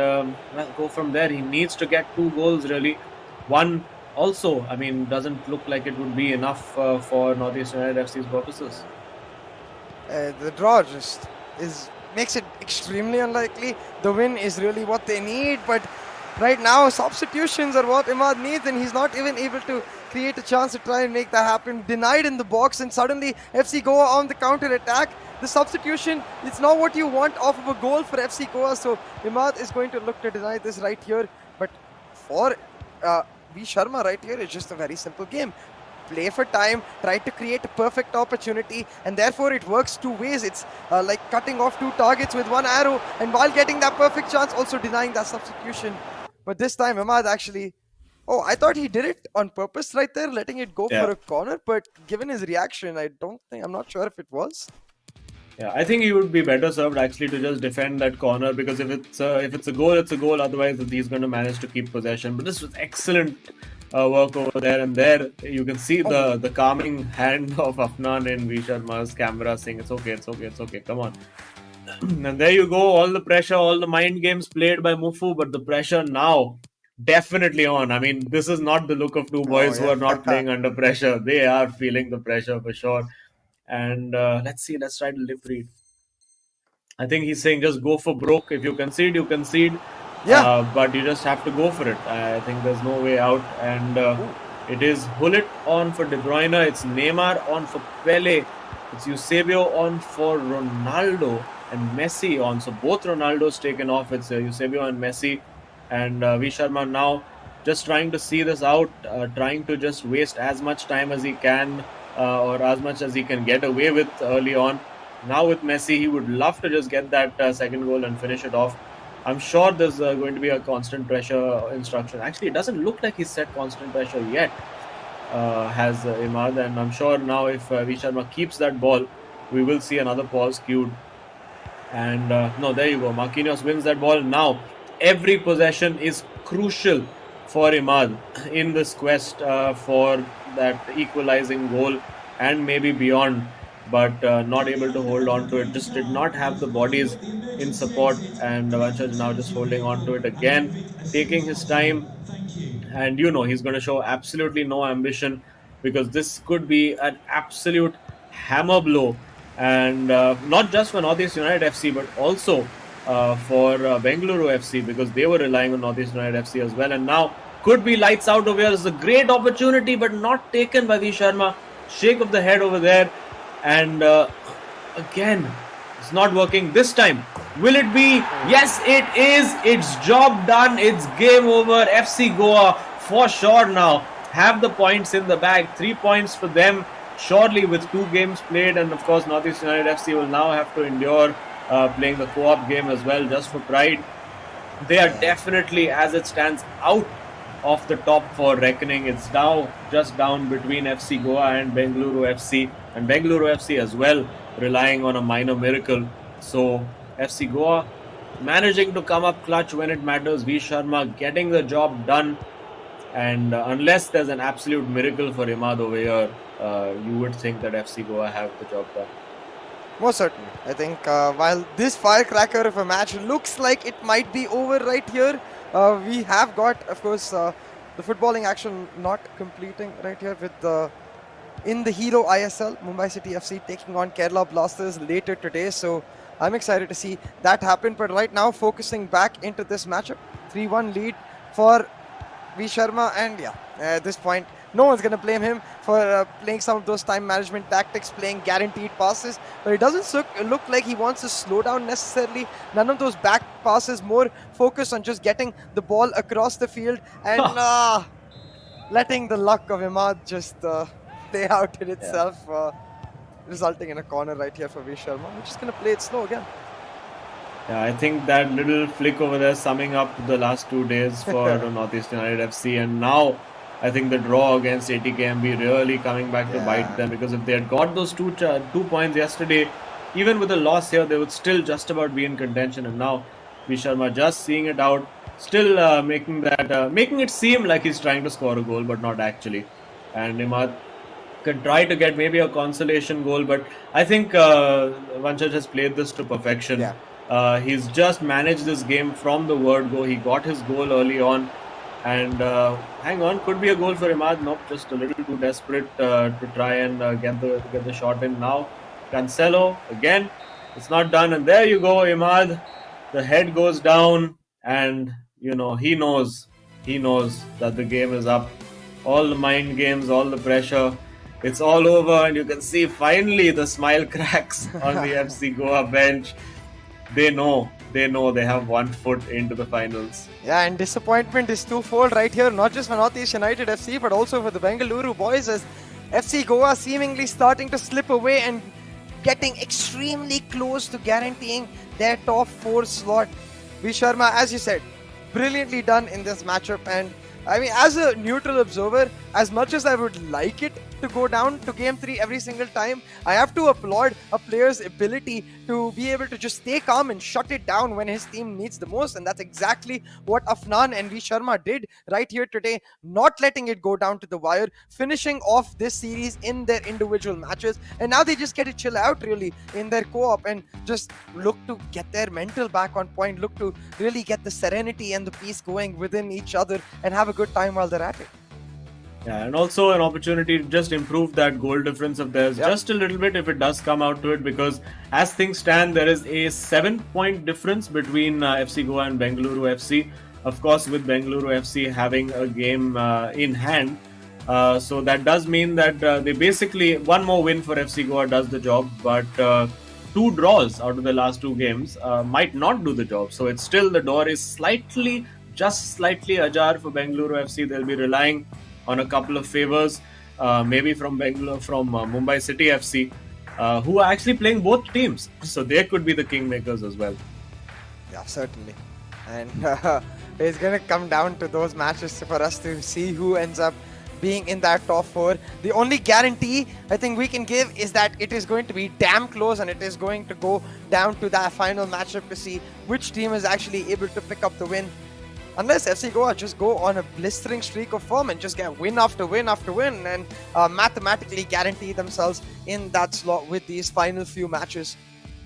go from there. He needs to get 2 goals, really. One also, I mean, doesn't look like it would be enough for Northeast United FC's purposes. The draw just makes it extremely unlikely. The win is really what they need, but right now substitutions are what Imad needs, and he's not even able to create a chance to try and make that happen. Denied in the box, and suddenly FC Goa on the counter attack. The substitution, it's not what you want off of a goal for FC Goa, so Imad is going to look to deny this right here. But for V Sharma right here, it's just a very simple game. Play for time, try to create a perfect opportunity, and therefore it works 2 ways. It's like cutting off 2 targets with 1 arrow, and while getting that perfect chance, also denying that substitution. But this time, Imad actually, I thought he did it on purpose right there, letting it go for a corner, but given his reaction, I'm not sure if it was. Yeah, I think he would be better served actually to just defend that corner, because if it's a goal, it's a goal. Otherwise, he's going to manage to keep possession. But this was excellent work over there, and there you can see the calming hand of Afnan in V Sharma's camera saying, "It's okay, it's okay, it's okay. Come on." And there you go. All the pressure, all the mind games played by Mufu, but the pressure now definitely on. I mean, this is not the look of 2 boys who are not playing under pressure. They are feeling the pressure for sure. And let's try to lip read. I think he's saying just go for broke. If you concede, you concede. But you just have to go for it. I think there's no way out. And it is Hullet on for De Bruyne. It's Neymar on for Pele. It's Eusebio on for Ronaldo and Messi on. So both Ronaldos taken off. It's Eusebio and Messi. And V Sharma now just trying to see this out, trying to just waste as much time as he can or as much as he can get away with early on. Now with Messi, he would love to just get that second goal and finish it off. I'm sure there's going to be a constant pressure instruction. Actually, it doesn't look like he's set constant pressure yet, has Imad. And I'm sure now if V Sharma keeps that ball, we will see another pause cued. And no, there you go. Marquinhos wins that ball. Now, every possession is crucial for Imad in this quest for that equalizing goal and maybe beyond. But not able to hold on to it. Just did not have the bodies in support. And Vanchaj now just holding on to it again, taking his time. And he's going to show absolutely no ambition because this could be an absolute hammer blow. And not just for Northeast United FC, but also for Bengaluru FC, because they were relying on Northeast United FC as well. And now could be lights out over here. It's a great opportunity, but not taken by V Sharma. Shake of the head over there. And again, it's not working this time. Will it be? Yes, it is. It's job done. It's game over. FC Goa for sure now have the points in the bag. 3 points for them, surely, with 2 games played. And of course, Northeast United FC will now have to endure playing the co-op game as well, just for pride. They are definitely, as it stands, out of the top 4 reckoning. It's now just down between FC Goa and Bengaluru FC, and Bengaluru FC as well relying on a minor miracle. So FC Goa managing to come up clutch when it matters. V Sharma getting the job done, and unless there's an absolute miracle for Imad over here, you would think that FC Goa have the job done. Most certainly. I think while this firecracker of a match looks like it might be over right here, we have got, of course, the footballing action not completing right here with in the Hero eISL, Mumbai City FC taking on Kerala Blasters later today. So I'm excited to see that happen. But right now, focusing back into this matchup, 3-1 lead for V Sharma, and at this point, no one's going to blame him for playing some of those time management tactics, playing guaranteed passes. But it doesn't look like he wants to slow down necessarily. None of those back passes, more focus on just getting the ball across the field and letting the luck of Imad just play out in itself, resulting in a corner right here for V Sharma. We're just going to play it slow again. Yeah, I think that little flick over there summing up the last 2 days for Northeast United FC, and now I think the draw against ATKMB really coming back to bite them, because if they had got those 2 points yesterday, even with a loss here, they would still just about be in contention. And now V Sharma just seeing it out, still making it seem like he's trying to score a goal, but not actually. And Imad can try to get maybe a consolation goal, but I think Vanchaj has played this to perfection. He's just managed this game from the word go. He got his goal early on, and hang on, could be a goal for Imad. Nope, just a little too desperate to try and get the shot in. Now Cancelo again, it's not done, and there you go, Imad. The head goes down, and he knows that the game is up. All the mind games, all the pressure, it's all over, and you can see finally the smile cracks on the FC Goa bench. They know they have 1 foot into the finals. Yeah, and disappointment is twofold right here, not just for Northeast United FC, but also for the Bengaluru boys, as FC Goa seemingly starting to slip away and getting extremely close to guaranteeing their top 4 slot. V Sharma, as you said, brilliantly done in this matchup. And I mean, as a neutral observer, as much as I would like it to go down to game 3 every single time, I have to applaud a player's ability to be able to just stay calm and shut it down when his team needs the most. And that's exactly what Afnan and V Sharma did right here today, not letting it go down to the wire, finishing off this series in their individual matches. And now they just get to chill out really in their co-op and just look to get their mental back on point, look to really get the serenity and the peace going within each other and have a good time while they're at it. Yeah, and also an opportunity to just improve that goal difference of theirs Yep. just a little bit if it does come out to it, because as things stand, there is a 7 point difference between FC Goa and Bengaluru FC. Of course, with Bengaluru FC having a game in hand. So that does mean that they basically, one more win for FC Goa does the job, but two draws out of the last two games might not do the job. So it's still, the door is just slightly ajar for Bengaluru FC. They'll be relying on a couple of favors, maybe from Mumbai City FC, who are actually playing both teams. So they could be the kingmakers as well. Yeah, certainly. And it's going to come down to those matches for us to see who ends up being in that top four. The only guarantee I think we can give is that it is going to be damn close, and it is going to go down to that final matchup to see which team is actually able to pick up the win. Unless FC Goa just go on a blistering streak of form and just get win after win after win and mathematically guarantee themselves in that slot with these final few matches.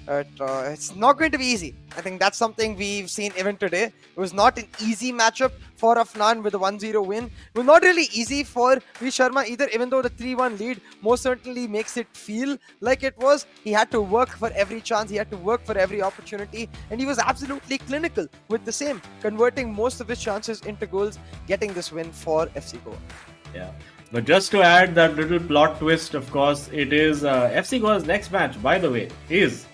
But it's not going to be easy. I think that's something we've seen even today. It was not an easy matchup for Afnan with a 1-0 win. It was not really easy for V. Sharma either, even though the 3-1 lead most certainly makes it feel like it was. He had to work for every chance. He had to work for every opportunity. And he was absolutely clinical with the same, converting most of his chances into goals, getting this win for FC Goa. Yeah. But just to add that little plot twist, of course, it is FC Goa's next match, by the way, is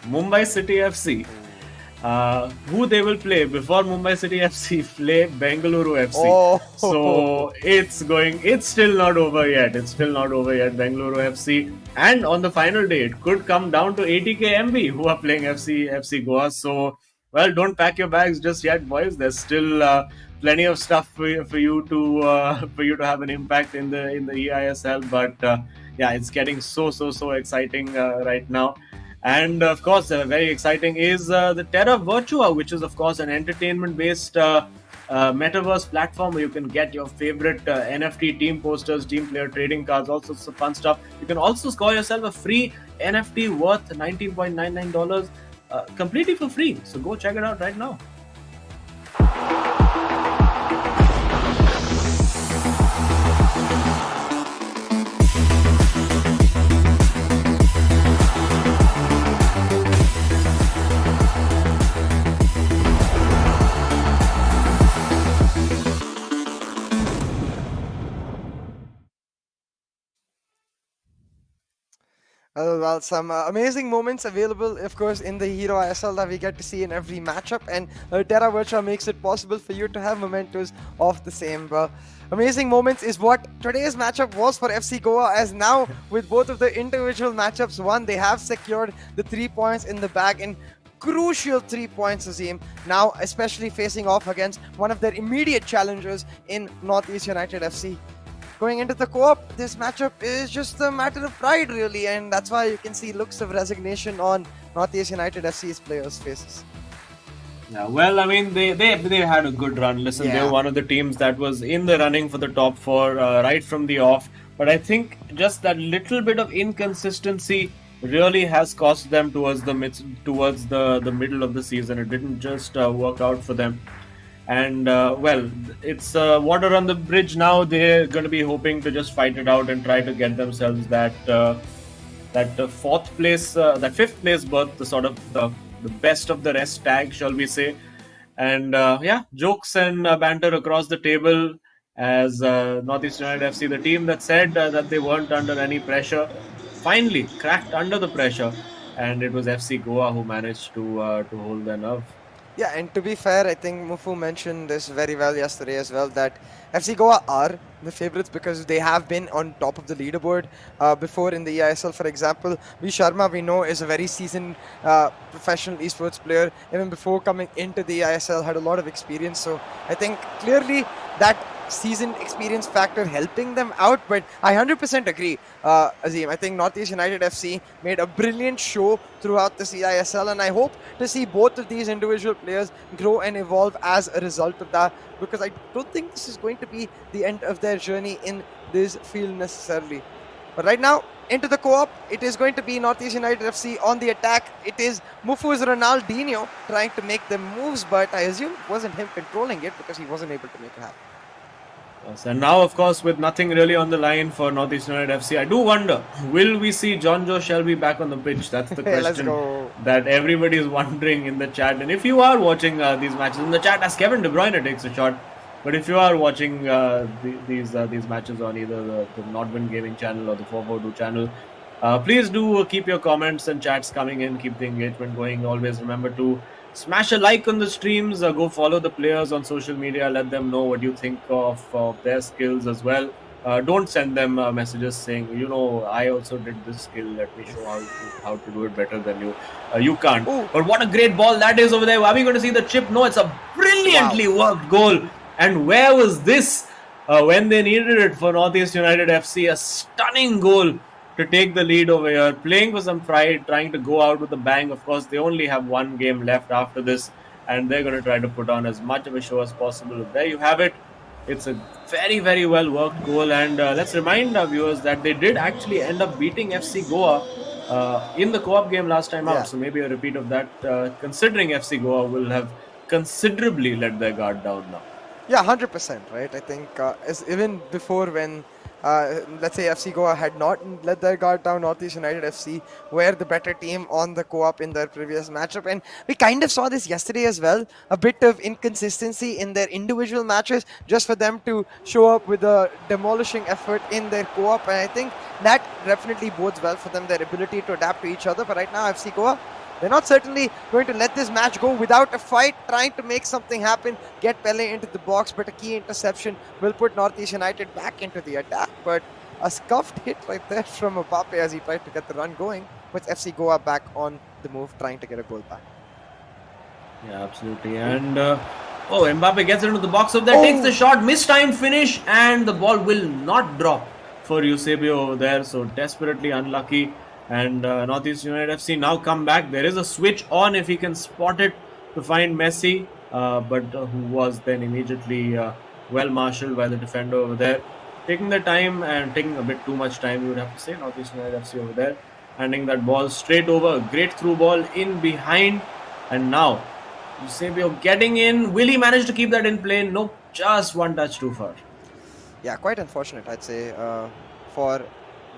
Mumbai City FC, who they will play before Mumbai City FC play Bengaluru FC. Oh. So it's still not over yet. Bengaluru FC. And on the final day, it could come down to ATK MB, who are playing FC Goa. So, well, don't pack your bags just yet, boys. There's still plenty of stuff for you to have an impact in the eISL. But yeah, it's getting so exciting right now. And of course, very exciting is the Terra Virtua, which is of course an entertainment-based metaverse platform where you can get your favorite NFT team posters, team player trading cards, all sorts of fun stuff. You can also score yourself a free NFT worth $19.99 completely for free. So go check it out right now. Well, some amazing moments available, of course, in the Hero ISL that we get to see in every matchup, and Terra Virtua makes it possible for you to have mementos of the same. Amazing moments is what today's matchup was for FC Goa, as now with both of the individual matchups won, they have secured the 3 points in the bag, and crucial 3 points, Azim, now especially facing off against one of their immediate challengers in NorthEast United FC. Going into the co-op, this matchup is just a matter of pride, really, and that's why you can see looks of resignation on NorthEast United FC's players' faces. Yeah, well, I mean, they had a good run. Listen, they were one of the teams that was in the running for the top four right from the off. But I think just that little bit of inconsistency really has cost them towards the middle of the season. It didn't just work out for them. And well, it's water on the bridge now. They're going to be hoping to just fight it out and try to get themselves that fifth place berth, the sort of the best of the rest tag, shall we say. And yeah, jokes and banter across the table as NorthEast United FC, the team that said that they weren't under any pressure, finally cracked under the pressure, and it was FC Goa who managed to hold their nerve. Yeah, and to be fair, I think Mufu mentioned this very well yesterday as well, that FC Goa are the favourites because they have been on top of the leaderboard before in the eISL. For example, V. Sharma, we know, is a very seasoned professional esports player. Even before coming into the eISL, had a lot of experience. So I think clearly that seasoned experience factor helping them out. But I 100% agree, Azim. I think NorthEast United FC made a brilliant show throughout this eISL, and I hope to see both of these individual players grow and evolve as a result of that, because I don't think this is going to be the end of their journey in this field necessarily. But right now, into the co-op, it is going to be NorthEast United FC on the attack. It is Mufu's Ronaldinho trying to make the moves, but I assume it wasn't him controlling it because he wasn't able to make it happen. Yes, and now, of course, with nothing really on the line for Northeast United FC, I do wonder, will we see John Joe Shelby back on the pitch? That's the Hey, let's question go. that everybody is wondering in the chat. And if you are watching these matches in the chat, as Kevin De Bruyne takes a shot, but if you are watching these matches on either the Nordwind Gaming channel or the 442 channel, please do keep your comments and chats coming in, keep the engagement going. Always remember to smash a like on the streams, go follow the players on social media, let them know what you think of their skills as well. Don't send them messages saying, I also did this skill, let me show how to do it better than you. You can't. Ooh. But what a great ball that is over there. Are we going to see the chip? No, it's a brilliantly worked goal. And where was this when they needed it for Northeast United FC? A stunning goal to take the lead over here, playing for some pride, trying to go out with a bang. Of course, they only have one game left after this, and they're going to try to put on as much of a show as possible. There you have it. It's a very, very well worked goal, and let's remind our viewers that they did actually end up beating FC Goa in the co-op game last time out. So maybe a repeat of that, considering FC Goa will have considerably let their guard down now. Yeah, 100%, right? I think even before when, let's say, FC Goa had not let their guard down, Northeast United FC were the better team on the co-op in their previous matchup. And we kind of saw this yesterday as well, a bit of inconsistency in their individual matches, just for them to show up with a demolishing effort in their co-op. And I think that definitely bodes well for them, their ability to adapt to each other. But right now, FC Goa, they're not certainly going to let this match go without a fight, trying to make something happen, get Pele into the box, but a key interception will put Northeast United back into the attack. But a scuffed hit right there from Mbappe as he tried to get the run going, with FC Goa back on the move, trying to get a goal back. Yeah, absolutely. And Mbappe gets into the box over there, takes the shot, mistimed finish, and the ball will not drop for Eusebio over there. So desperately unlucky. And Northeast United FC now come back. There is a switch on if he can spot it to find Messi, but who was then immediately well marshaled by the defender over there. Taking the time and taking a bit too much time, you would have to say, Northeast United FC over there. Handing that ball straight over. A great through ball in behind. And now, Eusebio getting in. Will he manage to keep that in play? Nope, just one touch too far. Yeah, quite unfortunate, I'd say, for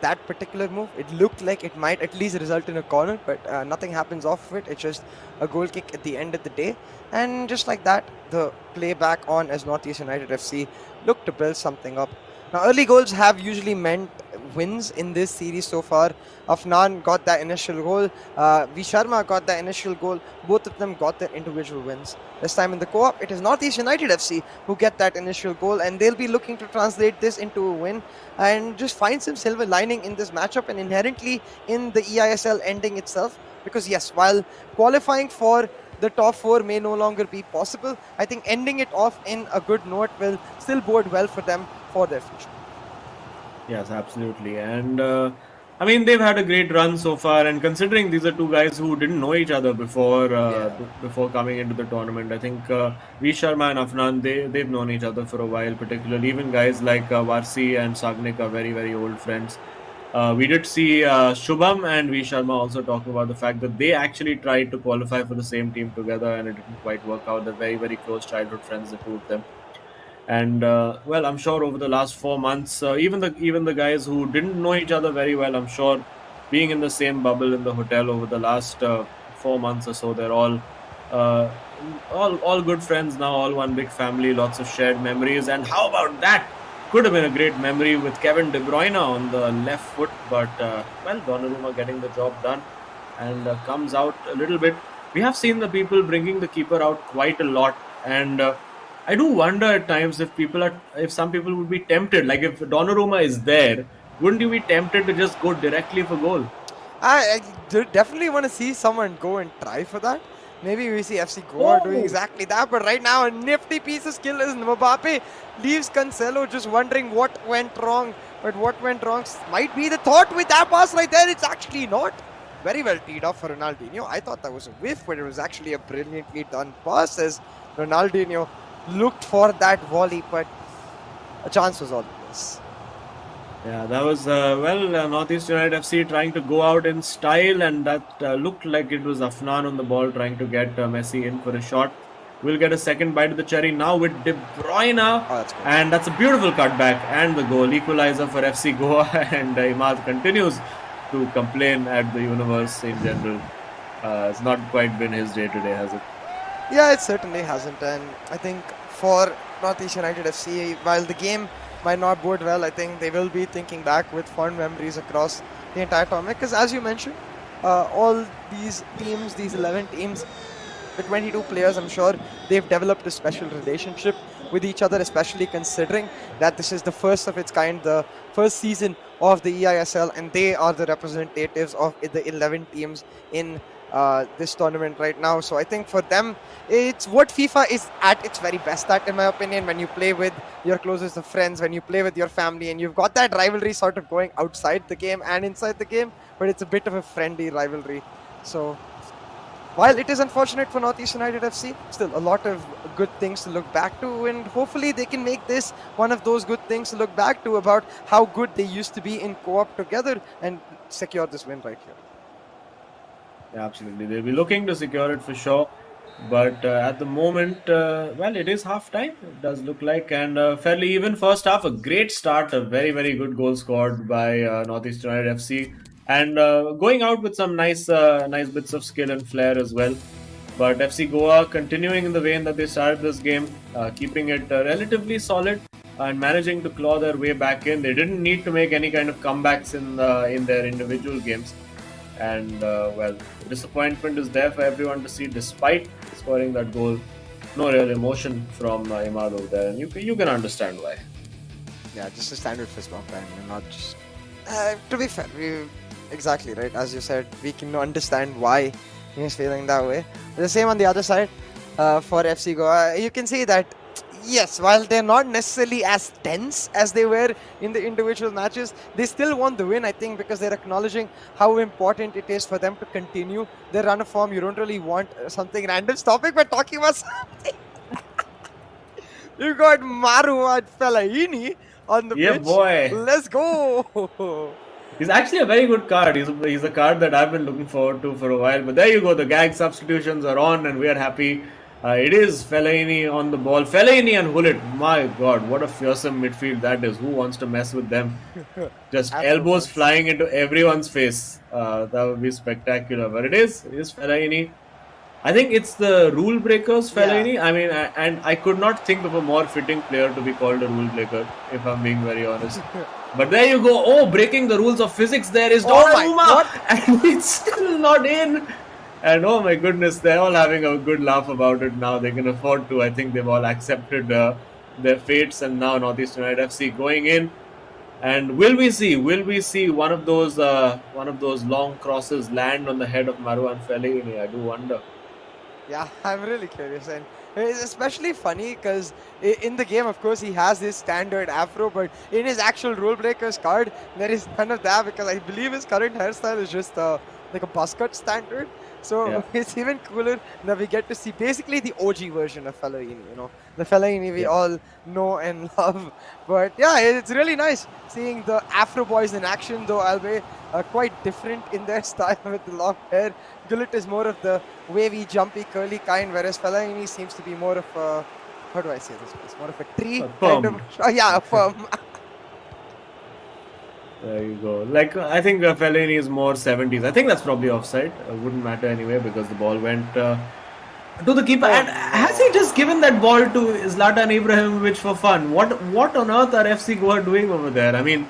that particular move. It looked like it might at least result in a corner, but nothing happens off of it. It's just a goal kick at the end of the day. And just like that, the play back on as Northeast United FC looked to build something up. Now, early goals have usually meant wins in this series so far. Afnan got that initial goal. V. Sharma got that initial goal. Both of them got their individual wins. This time in the co-op, it is Northeast United FC who get that initial goal, and they'll be looking to translate this into a win and just find some silver lining in this matchup and inherently in the eISL ending itself. Because yes, while qualifying for the top four may no longer be possible, I think ending it off in a good note will still bode well for them for their future. Yes, absolutely. And I mean, they've had a great run so far, and considering these are two guys who didn't know each other before before coming into the tournament, I think V. Sharma and Afnan, they've known each other for a while, particularly even guys like Varsi and Sagnik are very, very old friends. We did see Shubham and V. Sharma also talking about the fact that they actually tried to qualify for the same team together and it didn't quite work out. They're very, very close childhood friends, the two of them. And well, I'm sure over the last 4 months, even the guys who didn't know each other very well, I'm sure being in the same bubble in the hotel over the last 4 months or so, they're all good friends now, all one big family, lots of shared memories. And how about that? Could have been a great memory with Kevin De Bruyne on the left foot, but well, Donnarumma getting the job done and comes out a little bit. We have seen the people bringing the keeper out quite a lot, and I do wonder at times if some people would be tempted, like if Donnarumma is there, wouldn't you be tempted to just go directly for goal? I definitely want to see someone go and try for that. Maybe we see FC Goa doing exactly that, but right now a nifty piece of skill is Mbappe leaves Cancelo just wondering what went wrong. But what went wrong might be the thought with that pass right there. It's actually not. Very well teed up for Ronaldinho. I thought that was a whiff, but it was actually a brilliantly done pass as Ronaldinho looked for that volley, but a chance was all it was. Yeah, that was, Northeast United FC trying to go out in style, and that looked like it was Afnan on the ball trying to get Messi in for a shot. will get a second bite of the cherry now with De Bruyne. that's good. And that's a beautiful cutback and the goal equalizer for FC Goa. And Imad continues to complain at the universe in general. It's not quite been his day today, has it? Yeah, it certainly hasn't. And I think for Northeast United FC, while the game might not bode well, I think they will be thinking back with fond memories across the entire tournament. Because as you mentioned, all these teams, these 11 teams, the 22 players, I'm sure they've developed a special relationship with each other, especially considering that this is the first of its kind, the first season of the eISL, and they are the representatives of the 11 teams in this tournament right now. So I think for them, it's what FIFA is at its very best at, in my opinion, when you play with your closest of friends, when you play with your family, and you've got that rivalry sort of going outside the game and inside the game, but it's a bit of a friendly rivalry. So while it is unfortunate for Northeast United FC, still a lot of good things to look back to, and hopefully they can make this one of those good things to look back to about how good they used to be in co-op together and secure this win right here. Yeah, absolutely. They'll be looking to secure it for sure. But at the moment, well, it is half time. It does look like, and fairly even first half. A great start, a very, very good goal scored by Northeast United FC, and going out with some nice, nice bits of skill and flair as well. But FC Goa continuing in the vein that they started this game, keeping it relatively solid and managing to claw their way back in. They didn't need to make any kind of comebacks in their individual games. And well, disappointment is there for everyone to see, despite scoring that goal. No real emotion from Imad over there, and you can understand why. Yeah, just a standard fist bump, and not just. To be fair, exactly right. As you said, we can understand why he's feeling that way. The same on the other side for FC Goa. You can see that. Yes, while they're not necessarily as tense as they were in the individual matches, they still won the win, I think, because they're acknowledging how important it is for them to continue their run of form. You don't really want something random. Stop it by talking about something. You got Maru and Fellaini on the pitch. Boy. Let's go. He's actually a very good card. He's a card that I've been looking forward to for a while. But there you go. The gag substitutions are on, and we are happy. It is Fellaini on the ball. Fellaini and Hullet. My God, what a fearsome midfield that is. Who wants to mess with them? Just elbows flying into everyone's face. That would be spectacular. But it is Fellaini. I think it's the rule breakers, Fellaini. Yeah. I mean, and I could not think of a more fitting player to be called a rule breaker, if I'm being very honest. But there you go. Oh, breaking the rules of physics there is Donnarumma. And it's still not in. And oh my goodness, they're all having a good laugh about it now. They can afford to. I think they've all accepted their fates, and now Northeast United FC going in. And will we see one of those long crosses land on the head of Marouane Fellaini? I do wonder. Yeah, I'm really curious, and it's especially funny because in the game, of course, he has his standard afro, but in his actual rule breakers card, there is none of that because I believe his current hairstyle is just like a buzz cut standard. So yeah. It's even cooler that we get to see basically the OG version of Fellaini, the Fellaini we all know and love. But yeah, it's really nice seeing the Afro boys in action, though albeit quite different in their style with the long hair. Gullit is more of the wavy, jumpy, curly kind, whereas Fellaini seems to be more of a, how do I say this place? More of a tree kind of. Yeah, a firm. There you go. Like, I think Fellaini is more 70s. I think that's probably offside. Wouldn't matter anyway because the ball went to the keeper. And has he just given that ball to Zlatan Ibrahimovic for fun? What on earth are FC Goa doing over there? I mean,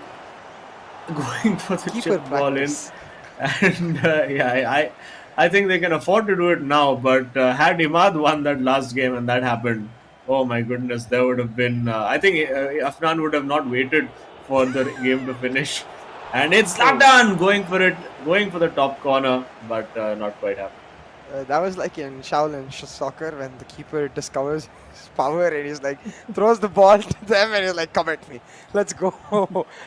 going for the chip ball in. And yeah, I think they can afford to do it now. But had Imad won that last game and that happened, oh my goodness, there would have been. I think Afnan would have not waited for the game to finish, and it's Zlatan going for the top corner, but not quite happening. That was like in Shaolin soccer when the keeper discovers his power and he's like throws the ball to them and he's like, come at me, let's go.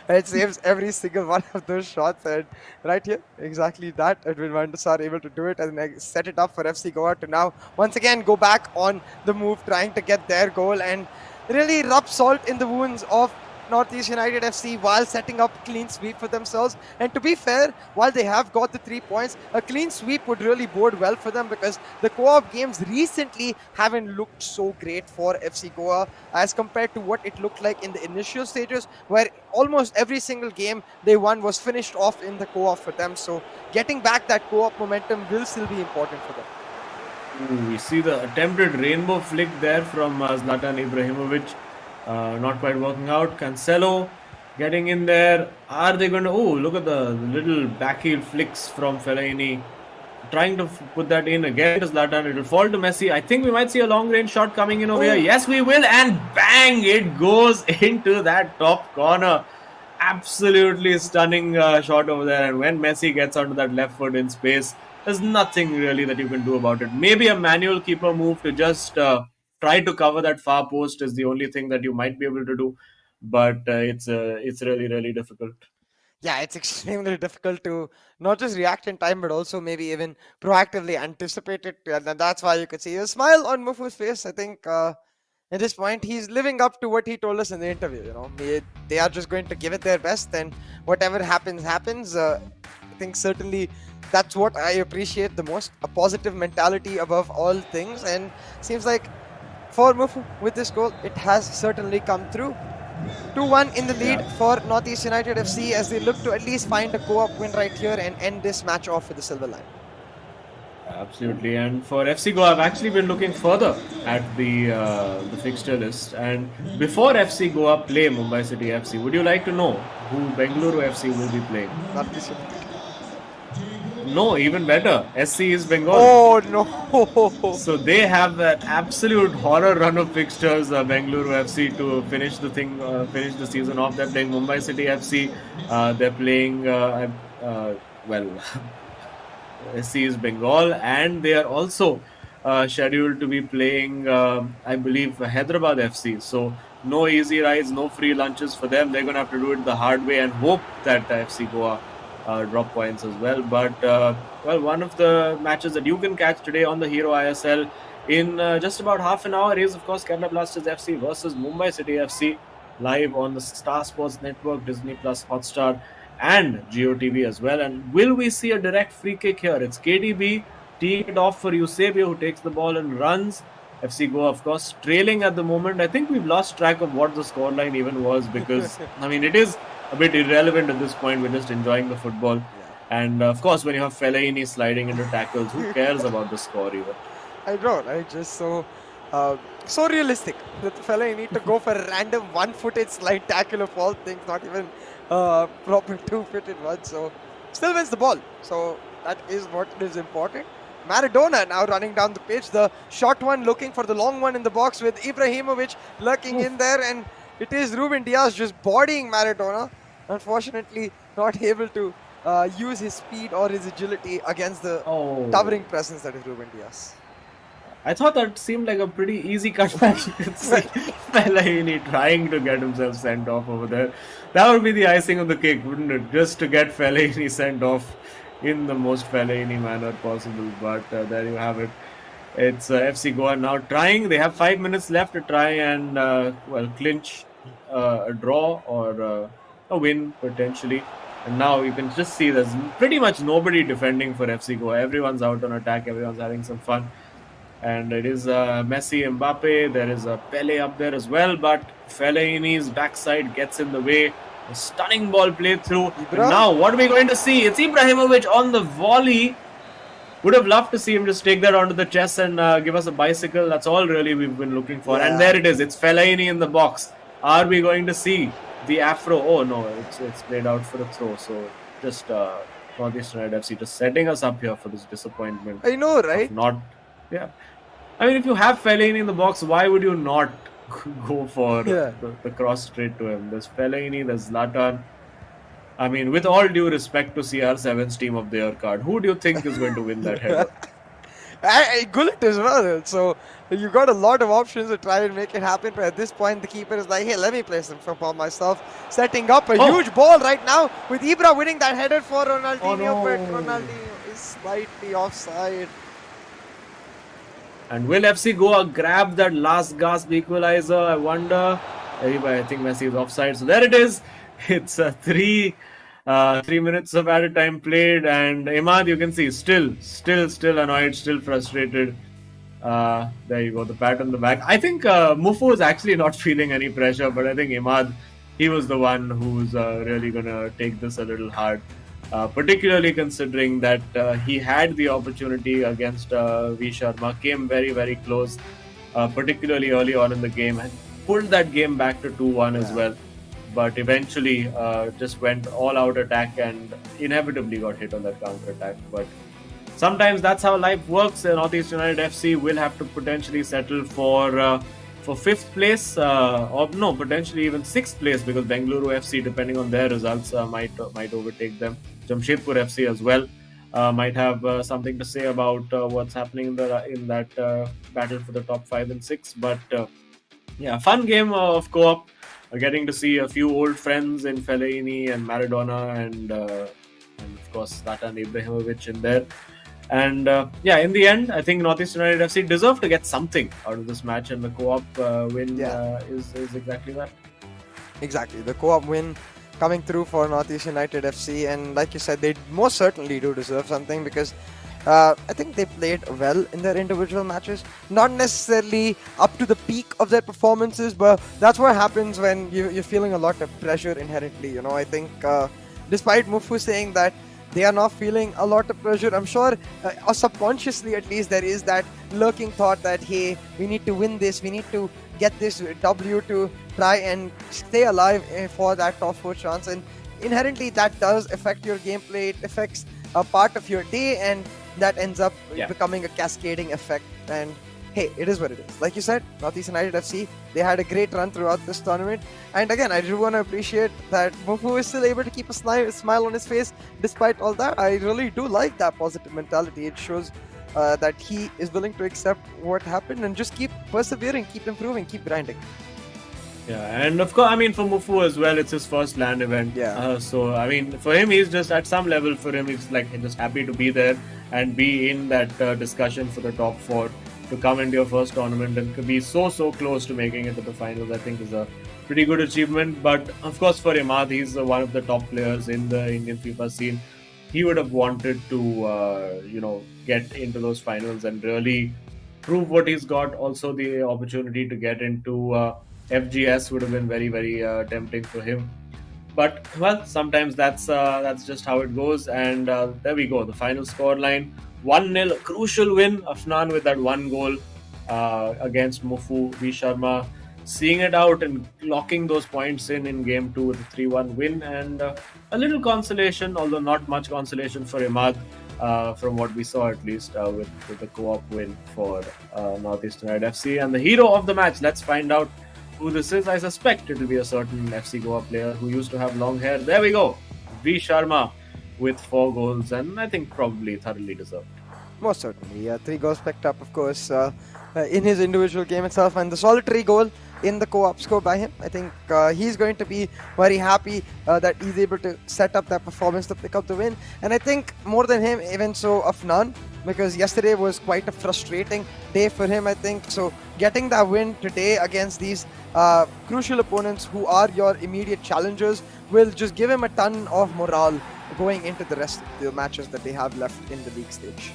And it saves every single one of those shots, and right here, exactly that, Edwin van der Sar able to do it and set it up for FC Goa to now once again go back on the move, trying to get their goal and really rub salt in the wounds of Northeast United FC while setting up clean sweep for themselves. And to be fair, while they have got the 3 points, a clean sweep would really bode well for them because the co-op games recently haven't looked so great for FC Goa as compared to what it looked like in the initial stages, where almost every single game they won was finished off in the co-op for them. So getting back that co-op momentum will still be important for them. Ooh, we see the attempted rainbow flick there from Zlatan Ibrahimovic. Not quite working out. Cancelo getting in there. Are they going to... Oh, look at the little backheel flicks from Fellaini. Trying to put that in again to Zlatan. It will fall to Messi. I think we might see a long-range shot coming in over here. Yes, we will. And bang! It goes into that top corner. Absolutely stunning shot over there. And when Messi gets onto that left foot in space, there's nothing really that you can do about it. Maybe a manual keeper move to just try to cover that far post is the only thing that you might be able to do. But it's really, really difficult. Yeah, it's extremely difficult to not just react in time, but also maybe even proactively anticipate it. And that's why you could see a smile on Mufu's face. I think at this point, he's living up to what he told us in the interview. They are just going to give it their best, and whatever happens, happens. I think certainly that's what I appreciate the most, a positive mentality above all things. And seems like for Mufu, with this goal, it has certainly come through. 2-1 in the lead for Northeast United FC as they look to at least find a co-op win right here and end this match off with the silver line. Absolutely, and for FC Goa, I've actually been looking further at the fixture list. And before FC Goa play Mumbai City FC, would you like to know who Bengaluru FC will be playing? Not this year. No, even better. SC is Bengal. Oh no! So they have an absolute horror run of fixtures. Bengaluru FC to finish the season off. They're playing Mumbai City FC. They're playing SC is Bengal, and they are also scheduled to be playing, I believe, Hyderabad FC. So no easy rides, no free lunches for them. They're going to have to do it the hard way and hope that FC Goa drop points as well. But one of the matches that you can catch today on the Hero ISL in just about half an hour is, of course, Kerala Blasters FC versus Mumbai City FC, live on the Star Sports Network, Disney Plus, Hotstar, and GeoTV as well. And will we see a direct free kick here? It's KDB teeing it off for Eusebio, who takes the ball and runs. FC Goa, of course, trailing at the moment. I think we've lost track of what the scoreline even was because, I mean, it is a bit irrelevant at this point. We're just enjoying the football. And, of course, when you have Fellaini sliding into tackles, who cares about the score even? I don't. I just so realistic that the fella need to go for a random one-footed slide tackle of all things, not even proper two-footed one. So still wins the ball. So that is what is important. Maradona now running down the pitch. The short one looking for the long one in the box with Ibrahimovic lurking in there, and it is Ruben Diaz just bodying Maradona. Unfortunately, not able to use his speed or his agility against the towering presence that is Ruben Diaz. I thought that seemed like a pretty easy cutback. You could see Fellaini trying to get himself sent off over there. That would be the icing on the cake, wouldn't it? Just to get Fellaini sent off in the most Fellaini manner possible. But there you have it. It's FC Goa now trying. They have 5 minutes left to try and clinch a draw or a win potentially. And now you can just see there's pretty much nobody defending for FC Goa. Everyone's out on attack. Everyone's having some fun. And it is Messi, Mbappe. There is a Pele up there as well. But Fellaini's backside gets in the way. A stunning ball played through. Now, what are we going to see? It's Ibrahimovic on the volley. Would have loved to see him just take that onto the chest and give us a bicycle. That's all really we've been looking for. Yeah. And there it is. It's Fellaini in the box. Are we going to see the afro? Oh, no. It's played out for a throw. So just Northeast United FC just setting us up here for this disappointment. I know, right? Yeah. I mean, if you have Fellaini in the box, why would you not go for the cross straight to him? There's Fellaini, there's Zlatan. I mean, with all due respect to CR7's team of the year card, who do you think is going to win that header? Gullit as well. So you got a lot of options to try and make it happen. But at this point, the keeper is like, hey, let me play some football myself. Setting up a huge ball right now with Ibra winning that header for Ronaldinho. But Ronaldinho is slightly offside. And will FC Goa grab that last gasp equalizer? I wonder. I think Messi is offside. So there it is. It's 3 minutes of added time played, and Imad, you can see, still annoyed, still frustrated. There you go, the pat on the back. I think Mufu is actually not feeling any pressure, but I think Imad, he was the one who's really gonna take this a little hard. Particularly considering that he had the opportunity against V Sharma, came very, very close, particularly early on in the game, and pulled that game back to 2-1 as well. But eventually just went all out attack and inevitably got hit on that counter attack. But sometimes that's how life works. Northeast United FC will have to potentially settle for fifth place, or no, potentially even sixth place, because Bengaluru FC, depending on their results, might overtake them. Jamshedpur FC as well might have something to say about what's happening in that battle for the top 5 and 6. But yeah, fun game of co-op. Getting to see a few old friends in Fellaini and Maradona and of course Zlatan Ibrahimovic in there. And yeah, in the end, I think Northeast United FC deserve to get something out of this match, and the co-op win is exactly that. Exactly, the co-op win coming through for Northeast United FC, and like you said, they most certainly do deserve something, because I think they played well in their individual matches. Not necessarily up to the peak of their performances, but that's what happens when you're feeling a lot of pressure inherently. You know, I think despite Mufu saying that they are not feeling a lot of pressure, I'm sure, or subconsciously at least, there is that lurking thought that, hey, we need to win this, we need to get this W to try and stay alive for that top 4 chance. And inherently that does affect your gameplay, it affects a part of your day, and that ends up becoming a cascading effect. And hey, it is what it is. Like you said, Northeast United FC, they had a great run throughout this tournament. And again, I do want to appreciate that Mufu is still able to keep a smile on his face despite all that. I really do like that positive mentality. It shows that he is willing to accept what happened and just keep persevering, keep improving, keep grinding. Yeah, and of course, I mean, for Mufu as well, it's his first LAN event. Yeah. So, I mean, for him, he's just at some level, for him, he's like just happy to be there and be in that discussion for the top 4. To come into your first tournament and be so close to making it to the finals, I think is a pretty good achievement. But of course, for Imad, he's one of the top players in the Indian FIFA scene. He would have wanted to, get into those finals and really prove what he's got. Also, the opportunity to get into FGS would have been very, very tempting for him. But well, sometimes that's just how it goes. And there we go. The final scoreline: 1-0, a crucial win. Afnan with that 1 goal against Mufu. V Sharma seeing it out and locking those points in game 2 with a 3-1 win. And a little consolation, although not much consolation for Imad from what we saw, at least with the co-op win for Northeast United FC. And the hero of the match, let's find out who this is. I suspect it will be a certain FC Goa player who used to have long hair. There we go. V Sharma with 4 goals, and I think probably thoroughly deserved. Most certainly, 3 goals picked up, of course, in his individual game itself, and the solitary goal in the co-op score by him. I think he's going to be very happy that he's able to set up that performance to pick up the win. And I think more than him, even so, Afnan, because yesterday was quite a frustrating day for him, I think. So getting that win today against these crucial opponents who are your immediate challengers will just give him a ton of morale going into the rest of the matches that they have left in the league stage.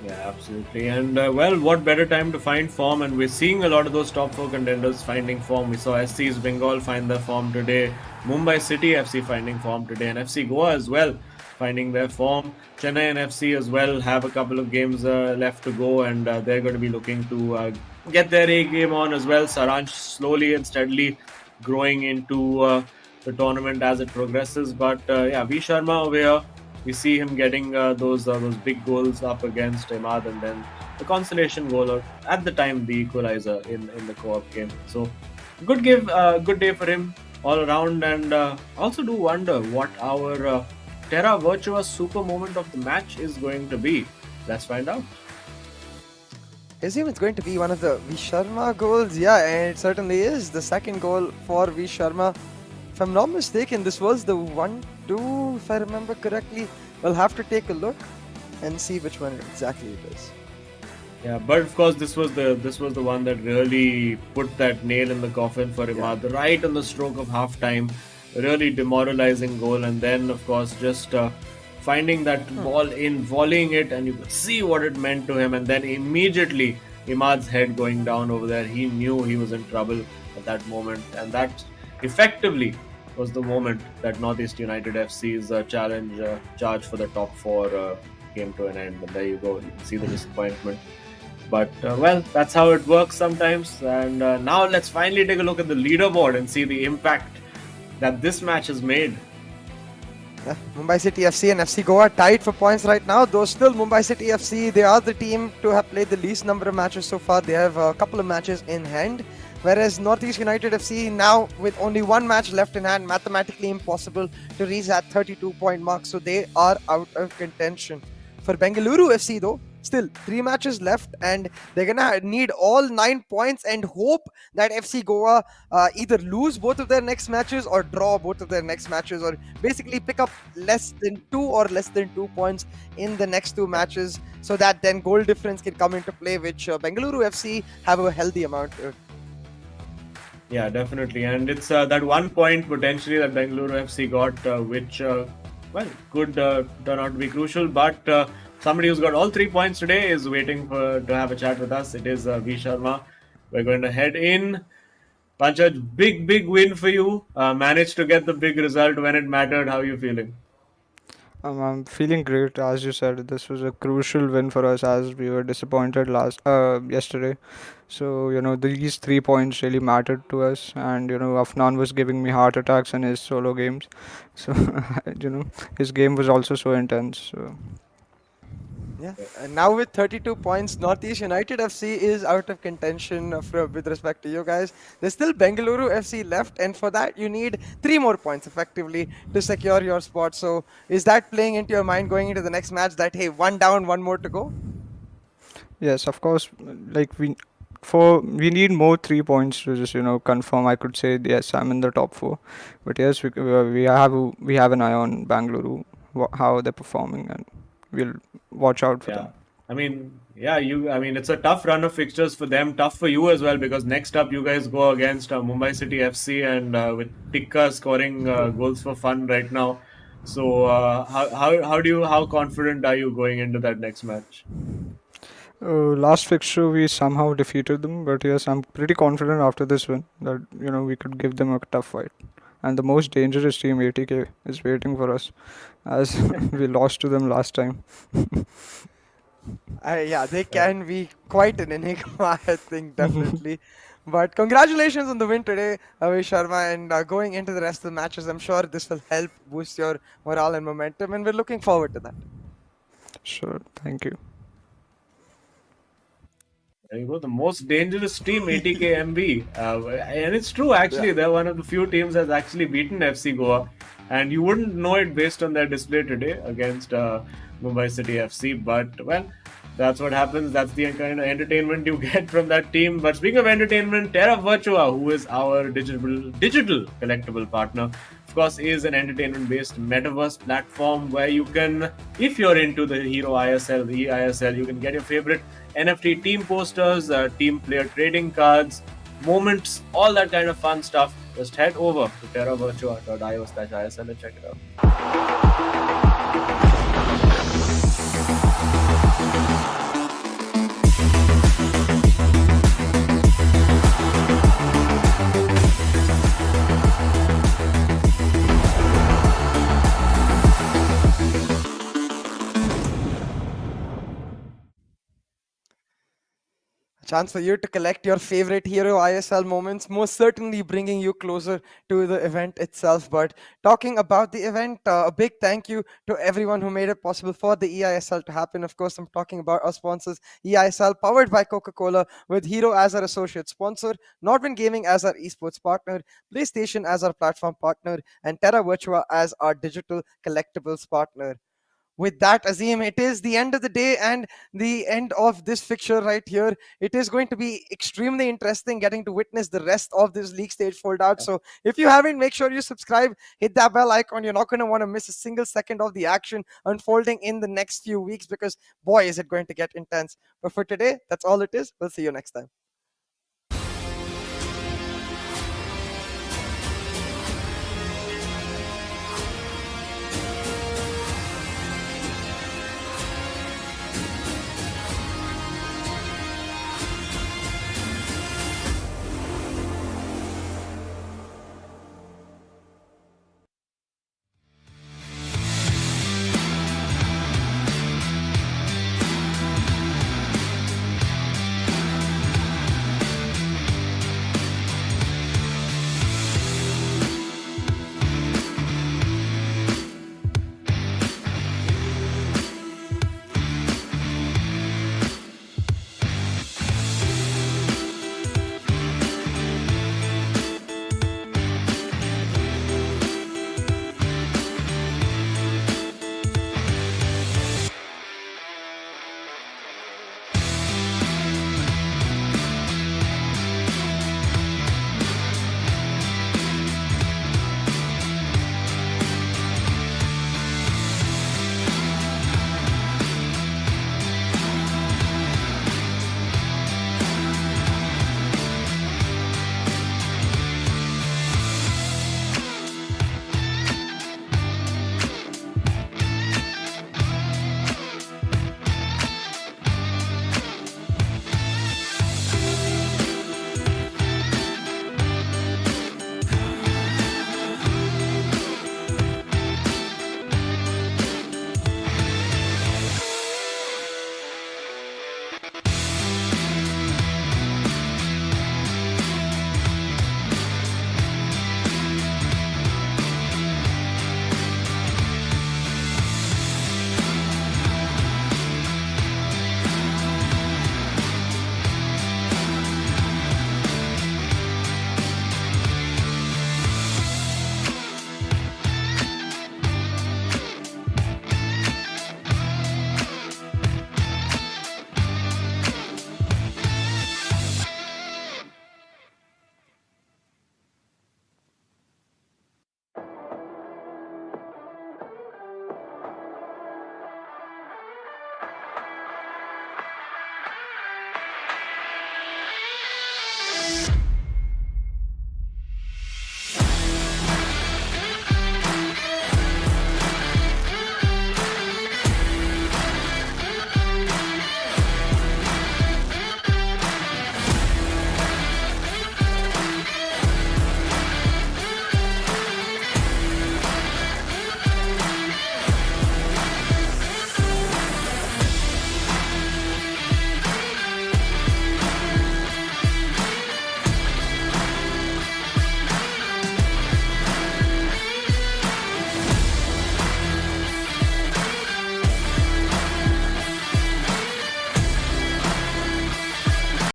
Yeah, absolutely. And well, what better time to find form? And we're seeing a lot of those top 4 contenders finding form. We saw SC's Bengal find their form today, Mumbai City FC finding form today, and FC Goa as well finding their form. Chennai and FC as well have a couple of games left to go, and they're going to be looking to get their A game on as well. Saransh slowly and steadily growing into the tournament as it progresses. But yeah, V Sharma over here, we see him getting those big goals up against Imad, and then the consolation goal, or at the time the equalizer in the co-op game. So good day for him all around. And also do wonder what our Terra Virtua super moment of the match is going to be. Let's find out. I assume it's going to be one of the V Sharma goals. Yeah, and it certainly is the second goal for V Sharma. If I'm not mistaken, this was the 1-2, if I remember correctly. We'll have to take a look and see which one exactly it is. Yeah, but of course this was the one that really put that nail in the coffin for Yeah. Imad, right on the stroke of half time. Really demoralizing goal, and then of course just finding that Hmm. ball in, volleying it, and you could see what it meant to him. And then immediately Imad's head going down over there. He knew he was in trouble at that moment, and that effectively was the moment that Northeast United FC's challenge charge for the top four came to an end. And there you go, you can see the disappointment. But well, that's how it works sometimes. And now let's finally take a look at the leaderboard and see the impact that this match has made. Yeah, Mumbai City FC and FC Goa tied for points right now. Though still Mumbai City FC, they are the team to have played the least number of matches so far. They have a couple of matches in hand. Whereas Northeast United FC now with only one match left in hand, mathematically impossible to reach that 32-point mark. So they are out of contention. For Bengaluru FC though, still 3 matches left and they're gonna need all 9 points and hope that FC Goa either lose both of their next matches or draw both of their next matches, or basically pick up less than 2 points in the next 2 matches, so that then goal difference can come into play, which Bengaluru FC have a healthy amount of. Yeah, definitely. And it's that 1 point potentially that Bengaluru FC got, which, well, could turn out to be crucial. But somebody who's got all 3 points today is waiting to have a chat with us. It is V. Sharma. We're going to head in. Pankaj, big win for you. Managed to get the big result when it mattered. How are you feeling? I'm feeling great. As you said, this was a crucial win for us as we were disappointed yesterday. So these 3 points really mattered to us, and Afnan was giving me heart attacks in his solo games. So his game was also so intense. So Yeah, and now with 32 points, Northeast United FC is out of contention with respect to you guys. There's still Bengaluru FC left, and for that you need 3 more points effectively to secure your spot. So is that playing into your mind going into the next match that hey, one down, one more to go? yes, of course, like we need more 3 points to just confirm. I could say yes, I'm in the top four, but yes, we have an eye on Bangalore, how they're performing, and we'll watch out for Yeah. them. I mean, yeah, it's a tough run of fixtures for them, tough for you as well, because next up you guys go against Mumbai City FC, and with Tikka scoring goals for fun right now. So, how confident are you going into that next match? Last fixture we somehow defeated them, but yes, I'm pretty confident after this win that we could give them a tough fight. And the most dangerous team, ATK, is waiting for us, as we lost to them last time. Yeah, they can be quite an enigma, I think, definitely. But congratulations on the win today, Avi Sharma, and going into the rest of the matches, I'm sure this will help boost your morale and momentum, and we're looking forward to that. Sure, thank you. There you go, the most dangerous team, ATKMB. And it's true, actually, Yeah. they're one of the few teams that's actually beaten FC Goa. And you wouldn't know it based on their display today against Mumbai City FC. But, well, that's what happens. That's the kind of entertainment you get from that team. But speaking of entertainment, Terra Virtua, who is our digital collectible partner, of course, is an entertainment-based metaverse platform where you can, if you're into the Hero ISL, the eISL, you can get your favorite NFT team posters, team player trading cards, moments, all that kind of fun stuff. Just head over to terravirtua.io/ISL and check it out. A chance for you to collect your favorite Hero ISL moments, most certainly bringing you closer to the event itself. But talking about the event, a big thank you to everyone who made it possible for the eISL to happen. Of course, I'm talking about our sponsors, eISL, powered by Coca-Cola, with Hero as our associate sponsor, Nordwind Gaming as our esports partner, PlayStation as our platform partner, and Terra Virtua as our digital collectibles partner. with that, Azim, it is the end of the day and the end of this fixture right here. It is going to be extremely interesting getting to witness the rest of this league stage fold out. So if you haven't, make sure you subscribe, hit that bell icon. You're not going to want to miss a single second of the action unfolding in the next few weeks, because boy, is it going to get intense. But for today, that's all it is. We'll see you next time.